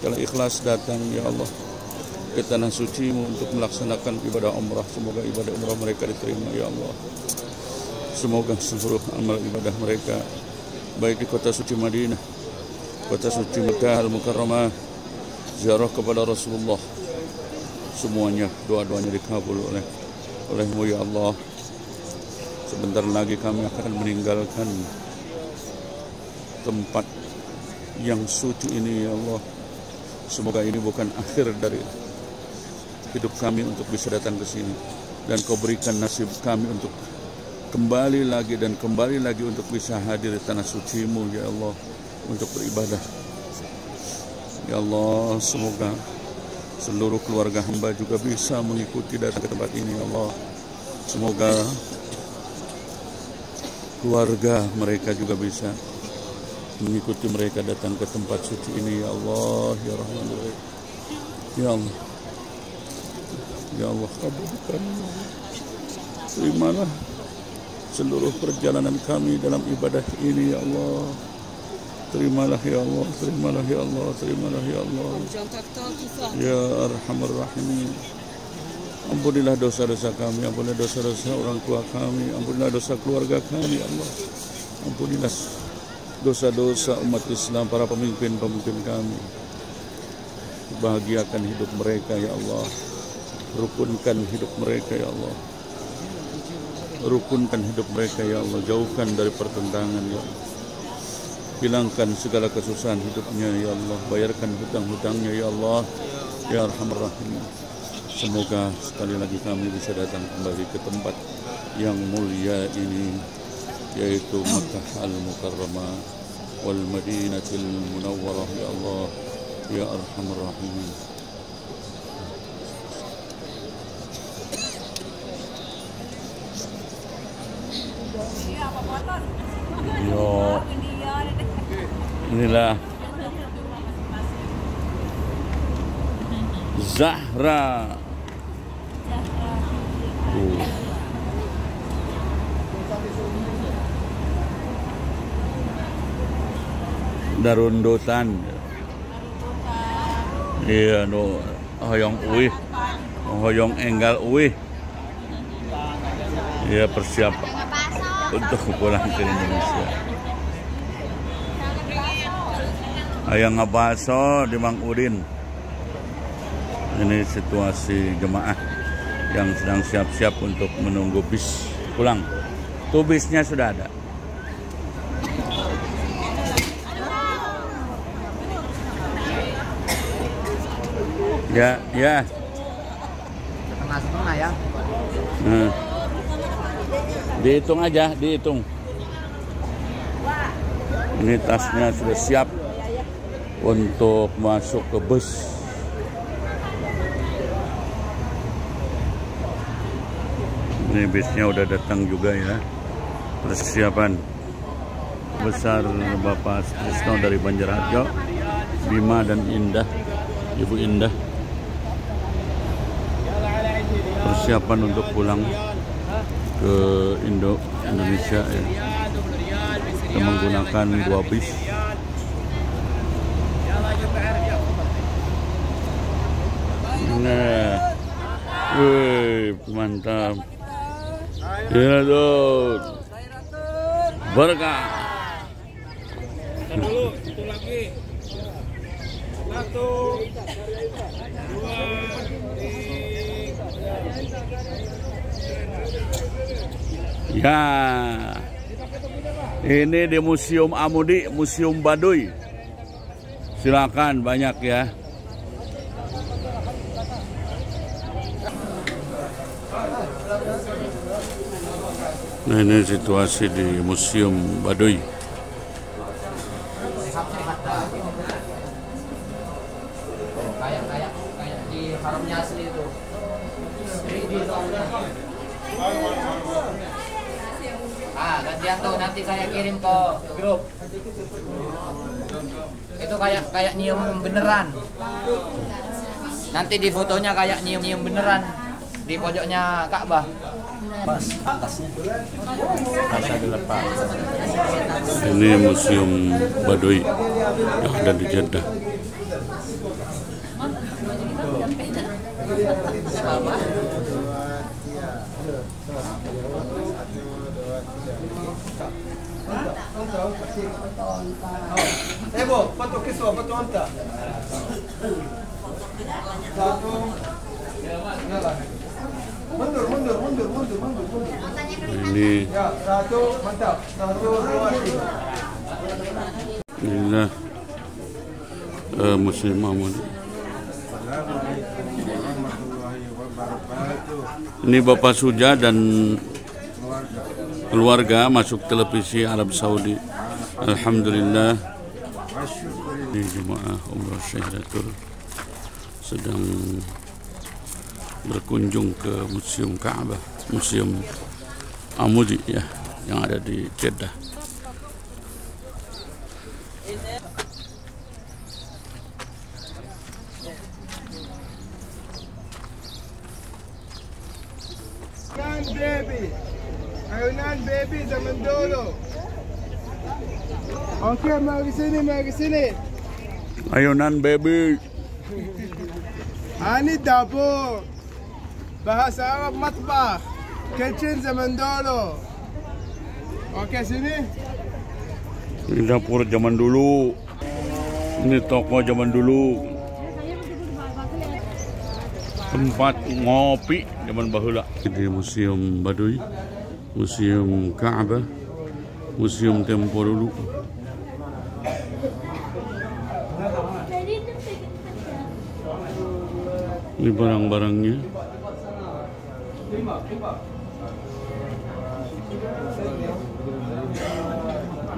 telah ikhlas datang, ya Allah, ke tanah suci-Mu untuk melaksanakan ibadah umrah. Semoga ibadah umrah mereka diterima, ya Allah. Semoga seluruh amal ibadah mereka, baik di kota suci Madinah, kota suci Mekah Al-Mukarramah, ziarah kepada Rasulullah, semuanya doa-doanya dikabul oleh-Mu, ya Allah. Sebentar lagi kami akan meninggalkan tempat yang suci ini, ya Allah. Semoga ini bukan akhir dari hidup kami untuk bisa datang ke sini, dan Kau berikan nasib kami untuk kembali lagi dan kembali lagi untuk bisa hadir di tanah suci-Mu, ya Allah, untuk beribadah, ya Allah. Semoga seluruh keluarga hamba juga bisa mengikuti datang ke tempat ini, ya Allah. Semoga keluarga mereka juga bisa mengikuti mereka datang ke tempat suci ini, ya Allah, ya Rahman, ya Allah. Ya Allah, kabulkan, terimalah seluruh perjalanan kami dalam ibadah ini, ya Allah. Terimalah, ya Allah, terimalah, ya Allah, terimalah, ya Allah, ya Arhamar Rahimin. Ampunilah dosa-dosa kami, ampunilah dosa-dosa orang tua kami, ampunilah dosa keluarga kami, ya Allah. Ampunilah dosa-dosa umat Islam, para pemimpin-pemimpin kami. Bahagiakan hidup mereka, ya Allah. Rukunkan hidup mereka, ya Allah. Rukunkan hidup mereka, ya Allah. Jauhkan dari pertentangan, ya Allah. Hilangkan segala kesusahan hidupnya, ya Allah. Bayarkan hutang-hutangnya, ya Allah, ya Arhamar Rahimin. Semoga sekali lagi kami bisa datang kembali ke tempat yang mulia ini, yaitu Makkah Al-Mukarramah wal Madinatul Munawwarah, ya Allah, ya Arhamar Rahimin. Yo, inilah Zahra. Darundutan. Iya, no, hoyong uih, hoyong enggal uih. Iya, persiapan untuk pulang ke Indonesia. Ayang ngabaso di Mang Udin. Ini situasi jemaah yang sedang siap-siap untuk menunggu bis pulang. Tuh bisnya sudah ada. Ya, ya. Setengah ya. Dihitung aja, dihitung. Ini tasnya sudah siap untuk masuk ke bus. Ini bisnya udah datang juga ya. Persiapan besar Bapak Trisno dari Banjarharjo, Bima dan Indah, Ibu Indah. Persiapan untuk pulang ke Indonesia ya. Kita menggunakan 2 bis. Nah, wih, mantap. Ya tuh, berkah. Dulu, satu lagi. 1, 2, 3. Ya, ini di Museum Amudi, Museum Baduy. Silakan, banyak ya. Nah, ini situasi di Museum Baduy. Kayak di haramnya asli itu. Gantian tuh, nanti saya kirim ke grup. Itu kayak nyium beneran. Nanti di fotonya kayak nyium beneran di pojoknya Ka'bah. Ini Museum Baduy yang ada di Jeddah. foto kiswa, foto anta. Mundur. Ini Ya, 1, mantap. 1, 2, 3. inilah Museum Amudi. Ini Bapak Suja dan keluarga masuk televisi Arab Saudi. Alhamdulillah. Ini jemaah umrah Syahratul sedang berkunjung ke Museum Ka'bah, Museum Amudi ya, yang ada di Jeddah. Ayunan baby zaman dulu. Okey, mari sini. Ayunan baby. Ini dapur. Bahasa Arab matbah. Kitchen zaman dulu. Okey, sini. Ini dapur zaman dulu. Ini toko zaman dulu. Tempat ngopi zaman bahula. Di Museum Baduy, Museum Ka'bah, Museum Tempo dulu. Ini barang-barangnya.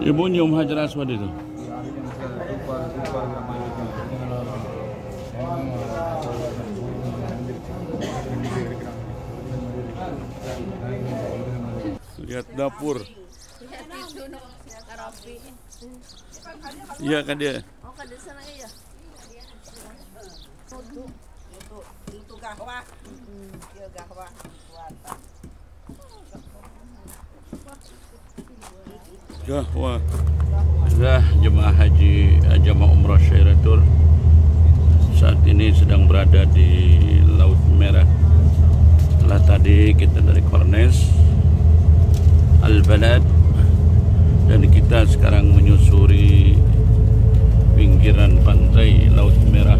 Ibu nyium Hajar Aswad itu. Lihat dapur. Iya kan dia. Oh, ke sana ya. Itu gahwa. Iya gahwa. Gahwa. Jemaah haji, jemaah umrah Syahratul saat ini sedang berada di Laut Merah. Setelah tadi kita dari Kornes Al-Balad dan kita sekarang menyusuri pinggiran pantai Laut Merah.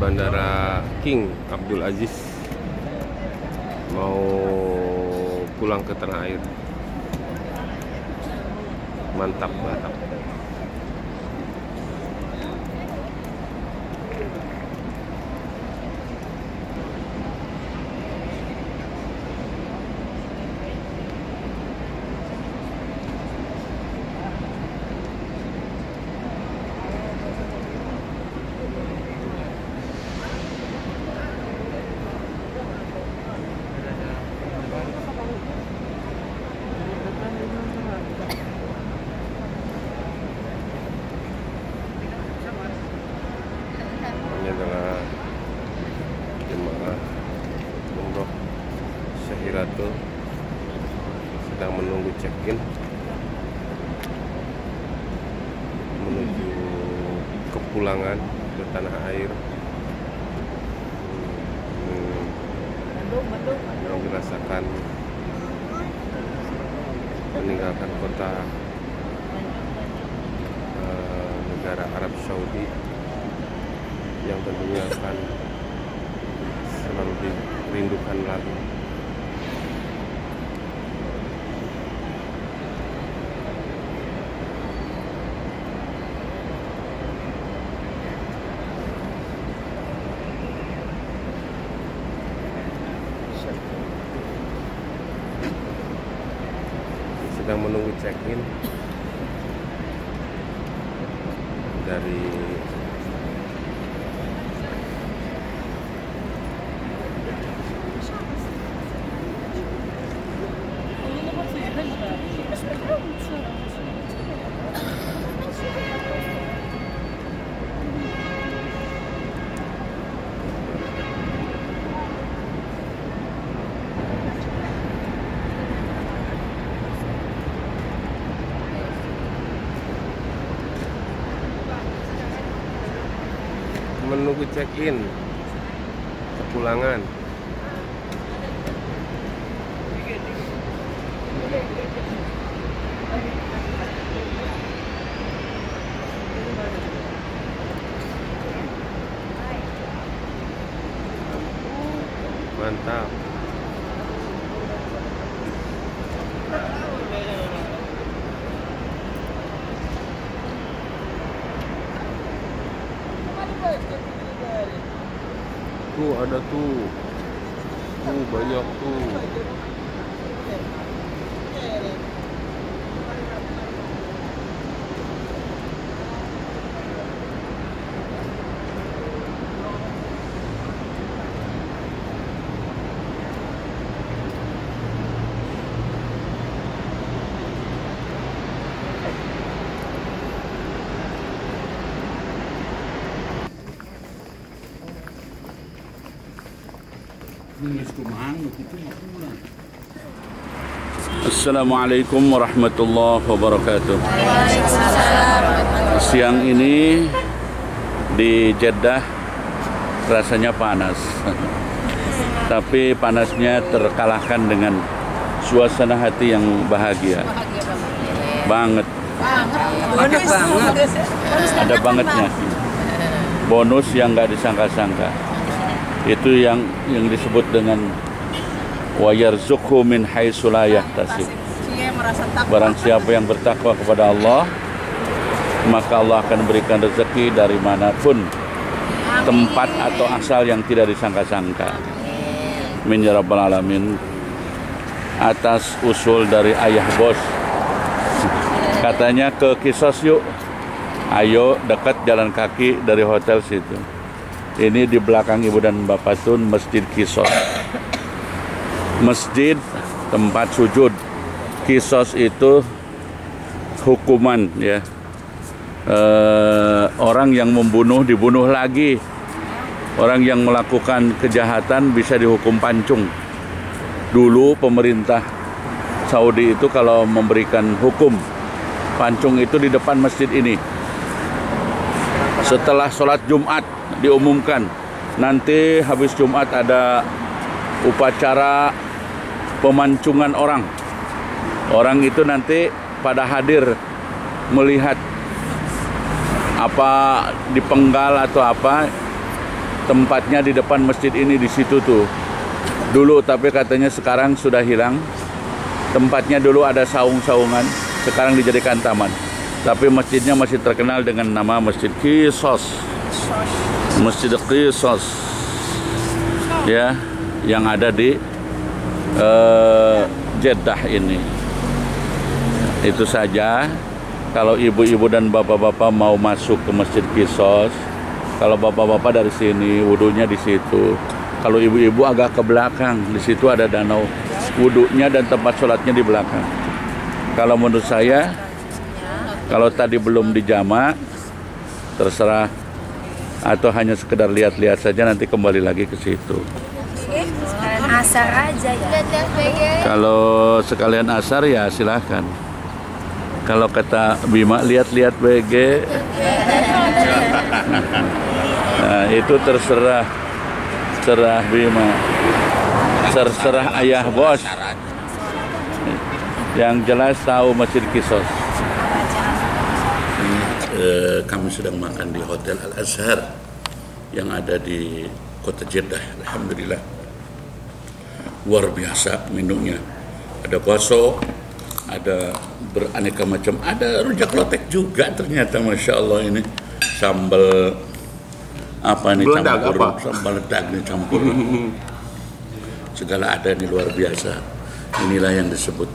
Bandara King Abdul Aziz mau pulang ke tanah air. Mantap, mantap. Ini adalah jemaah umroh Syahiratul sedang menunggu check-in menuju kepulangan ke tanah air. Yang dirasakan meninggalkan kota negara Arab Saudi yang tentunya akan selalu dirindukan lagi. Sedang menunggu check-in dari menunggu check-in kepulangan. Mantap. Tuh ada tuh banyak tuh. Assalamualaikum warahmatullahi wabarakatuh. Siang ini di Jeddah rasanya panas, tapi panasnya terkalahkan dengan suasana hati yang bahagia banget. Ada bangetnya, bonus yang nggak disangka-sangka. Itu yang disebut dengan wa yarzuqhu min haitsu la yahtasib. Barang siapa yang bertakwa kepada Allah, maka Allah akan berikan rezeki dari manapun, tempat atau asal yang tidak disangka-sangka. Amin ya rabbal alamin. Atas usul dari ayah bos, katanya ke Kisos yuk. Ayo, dekat jalan kaki dari hotel situ. Ini di belakang ibu dan bapak Tun, Masjid Kisos. Masjid tempat sujud. Kisos itu hukuman ya. Orang yang membunuh dibunuh lagi. Orang yang melakukan kejahatan bisa dihukum pancung. Dulu pemerintah Saudi itu kalau memberikan hukum pancung itu di depan masjid ini. Setelah sholat Jumat diumumkan, nanti habis Jumat ada upacara pemancungan orang. Orang itu nanti pada hadir melihat apa dipenggal atau apa, tempatnya di depan masjid ini di situ tuh. Dulu, tapi katanya sekarang sudah hilang. Tempatnya dulu ada saung-saungan, sekarang dijadikan taman. Tapi masjidnya masih terkenal dengan nama Masjid Qisas. Masjid Qisas. Ya, yang ada di Jeddah ini. Itu saja. Kalau ibu-ibu dan bapak-bapak mau masuk ke Masjid Qisas, kalau bapak-bapak dari sini, wudunya di situ. Kalau ibu-ibu agak ke belakang, di situ ada danau, wudunya dan tempat sholatnya di belakang. Kalau menurut saya, kalau tadi belum dijama, terserah, atau hanya sekedar lihat-lihat saja, nanti kembali lagi ke situ. Sekalian asar aja ya. Kalau sekalian asar ya silahkan. Kalau kata Bima lihat-lihat BG, nah itu terserah Bima, terserah ayah bos. Yang jelas tahu Masjid Qisas. Kami sedang makan di Hotel Al-Azhar yang ada di kota Jeddah. Alhamdulillah, luar biasa menunya. Ada bakso, ada beraneka macam, ada rujak lotek juga ternyata, masya Allah. Ini sambal apa nih, campur sambal ledak nih campur. Segala ada, ini luar biasa. Inilah yang disebut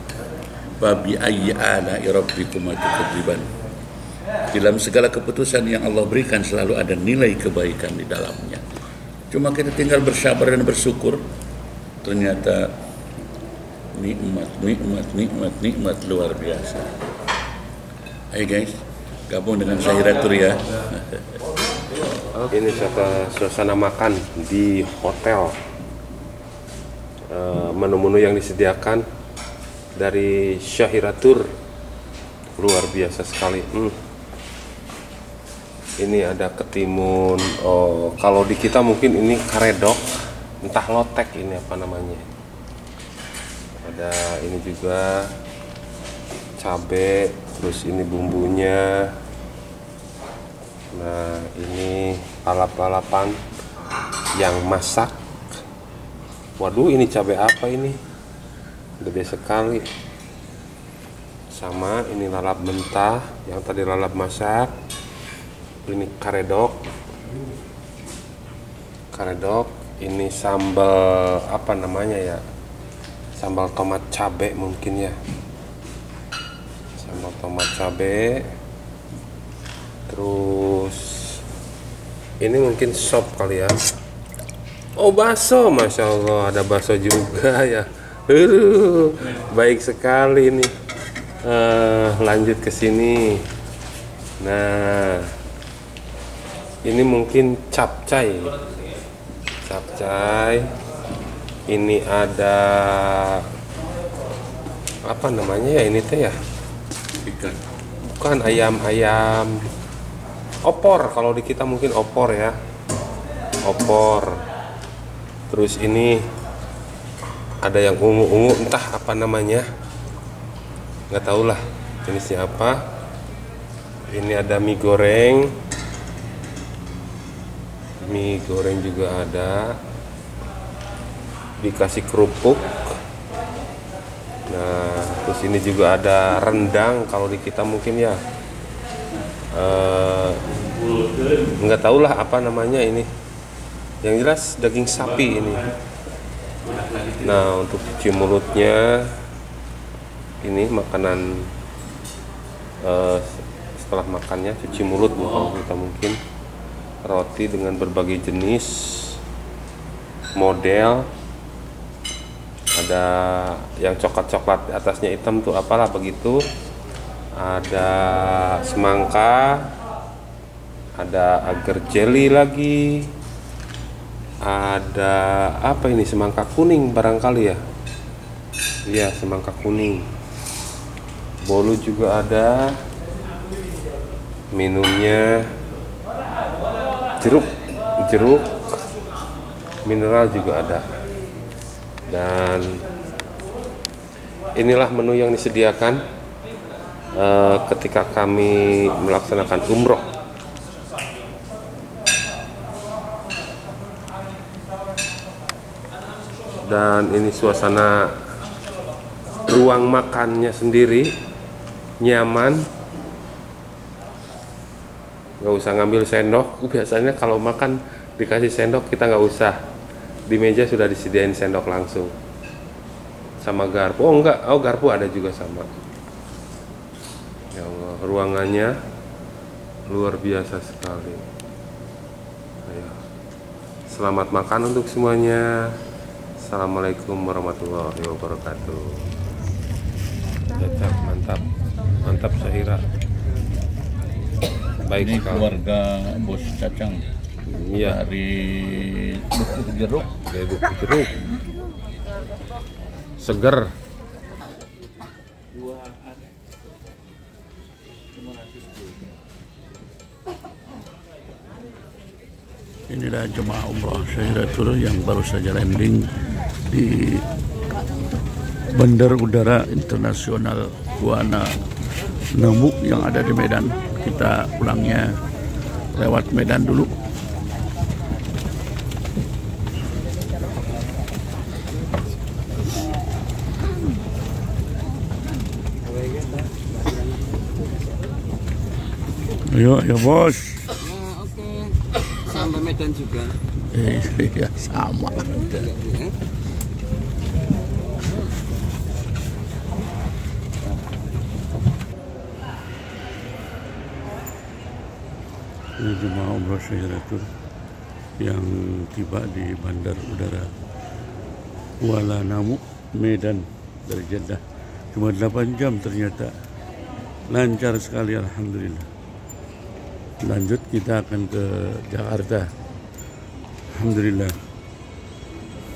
babi ayyi ala'i rabbikuma tukadziban. Dalam segala keputusan yang Allah berikan selalu ada nilai kebaikan di dalamnya. Cuma kita tinggal bersabar dan bersyukur. Ternyata nikmat luar biasa. Ayo guys, gabung dengan Syahiratur ya. Ini suasana makan di hotel. Menu-menu yang disediakan dari Syahiratur luar biasa sekali. Ini ada ketimun. Kalau di kita mungkin ini karedok, entah lotek ini apa namanya. Ada ini juga cabai, terus ini bumbunya. Nah, ini lalap-lalapan yang masak. Waduh, ini cabai apa ini? Gede sekali. Sama ini lalap mentah, yang tadi lalap masak. Ini karedok. Ini sambal apa namanya ya? Sambal tomat cabai mungkin ya. Sambal tomat cabai. Terus ini mungkin sop kali ya. Oh, bakso, masya Allah, ada bakso juga ya. Baik sekali nih. Lanjut ke sini. Nah, ini mungkin capcay. Ini ada apa namanya ya ini teh ya? Ikan. Bukan, ayam opor. Kalau di kita mungkin opor ya. Opor. Terus ini ada yang ungu-ungu, entah apa namanya. Nggak tahu lah jenisnya apa. Ini ada mie goreng. Mie goreng juga ada. Dikasih kerupuk. Nah, terus ini juga ada rendang. Kalau di kita mungkin ya nggak tahu lah apa namanya ini. Yang jelas daging sapi ini. Nah, untuk cuci mulutnya ini makanan setelah makannya cuci mulut. Kalau kita mungkin roti dengan berbagai jenis model. Ada yang coklat-coklat, atasnya hitam tuh apalah begitu. Ada semangka, ada agar jelly lagi. Ada apa ini, semangka kuning barangkali ya. Iya, semangka kuning. Bolu juga ada. Minumnya jeruk mineral juga ada. Dan inilah menu yang disediakan ketika kami melaksanakan umroh. Dan ini suasana ruang makannya sendiri, nyaman, nggak usah ngambil sendok. Biasanya kalau makan dikasih sendok, kita nggak usah, di meja sudah disediain sendok langsung sama garpu. Oh enggak, oh garpu ada juga sama. Ya Allah, ruangannya luar biasa sekali. Ayo. Selamat makan untuk semuanya. Assalamualaikum warahmatullahi wabarakatuh. Cocok, mantap, mantap Syahira. Baik Ini sekali. keluarga Bos Cacang. Iya. Dari Dukuh Jeruk. Dari Dukuh Jeruk. Seger. Inilah jemaah umrah Syahiratul yang baru saja landing di Bandar Udara Internasional Kuala Namu yang ada di Medan. Kita pulangnya lewat Medan dulu. Ayo, ya bos. Sampai Medan juga. Iya, sama. Ini jemaah umrah Syahiratul yang tiba di Bandar Udara Kuala Namu, Medan dari Jeddah. Cuma 8 jam ternyata. Lancar sekali, alhamdulillah. Lanjut kita akan ke Jakarta. Alhamdulillah.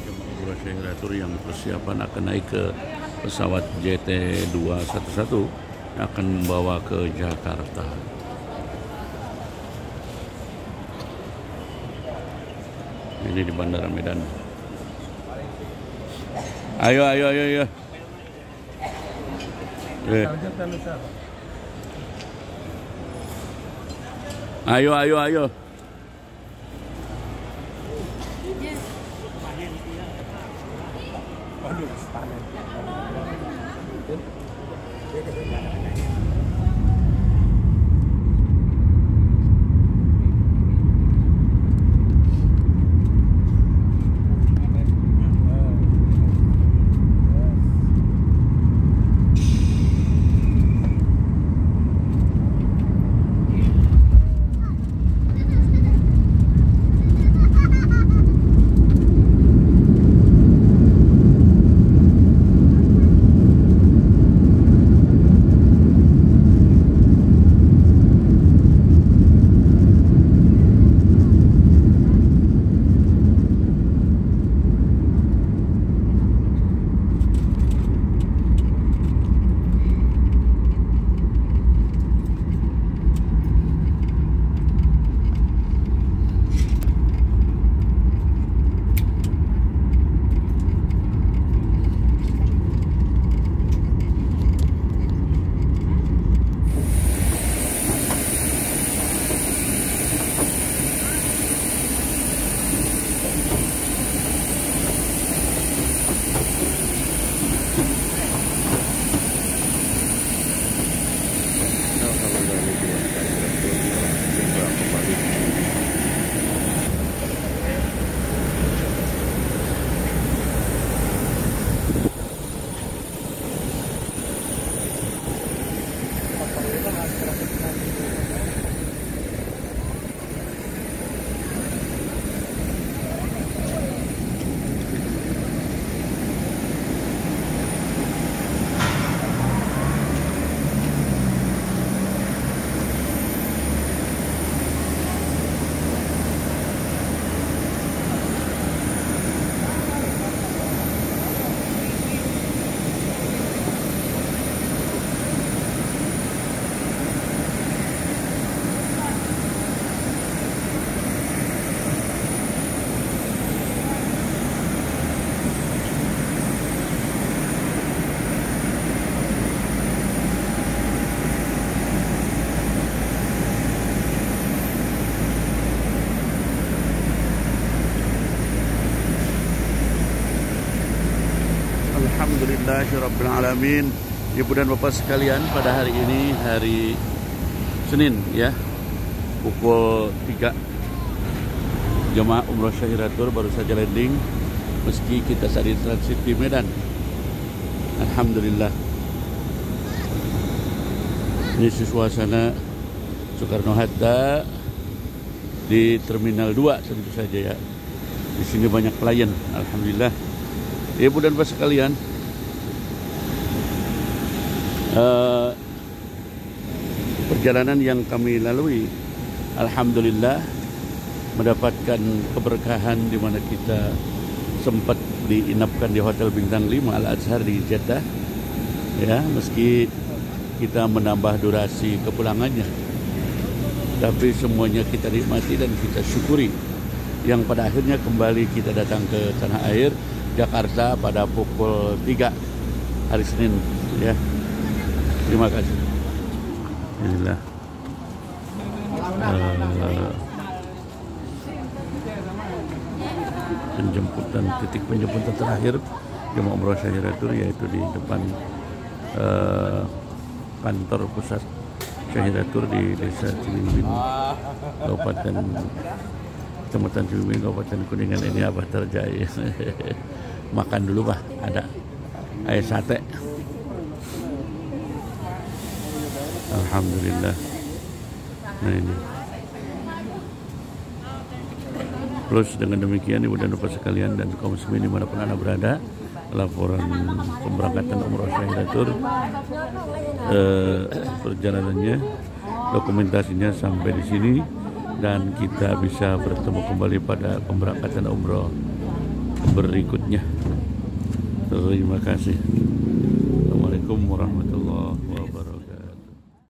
Jemaah umrah Syahiratul yang persiapan akan naik ke pesawat JT211 yang akan membawa ke Jakarta. Ini di Bandara Medan. Ayo. Ayo. Alhamdulillahirrabbilalamin. Ibu dan bapak sekalian, pada hari ini hari Senin ya, pukul 3 jemaah umroh Syahiratur baru saja landing, meski kita saat ini transit di Medan. Alhamdulillah. Ini suasana Soekarno-Hatta di Terminal 2 tentu saja ya. Di sini banyak klien, alhamdulillah. Ibu dan bapak sekalian, perjalanan yang kami lalui, alhamdulillah, mendapatkan keberkahan di mana kita sempat diinapkan di Hotel Bintang 5 Al-Azhar di Jeddah. Ya, meski kita menambah durasi kepulangannya, tapi semuanya kita nikmati dan kita syukuri. Yang pada akhirnya kembali kita datang ke tanah air Jakarta pada pukul 3 hari Senin ya. Terima kasih. Inilah penjemputan, titik penjemputan terakhir jemaah umroh Syahiratur, yaitu di depan kantor pusat Syahiratur di Desa Cibimbing, Kecamatan Cibimbing, Kabupaten Kuningan. Ini Abah Terjai. Makan dulu Bah, ada ayam sate. Alhamdulillah. Nah ini. Plus dengan demikian ibu dan bapak sekalian dan kaum muslimin dimanapun anda berada, laporan pemberangkatan umroh Syahiratur, perjalanannya, dokumentasinya sampai di sini, dan kita bisa bertemu kembali pada pemberangkatan umroh berikutnya. Terima kasih. Assalamualaikum warahmatullahi wabarakatuh.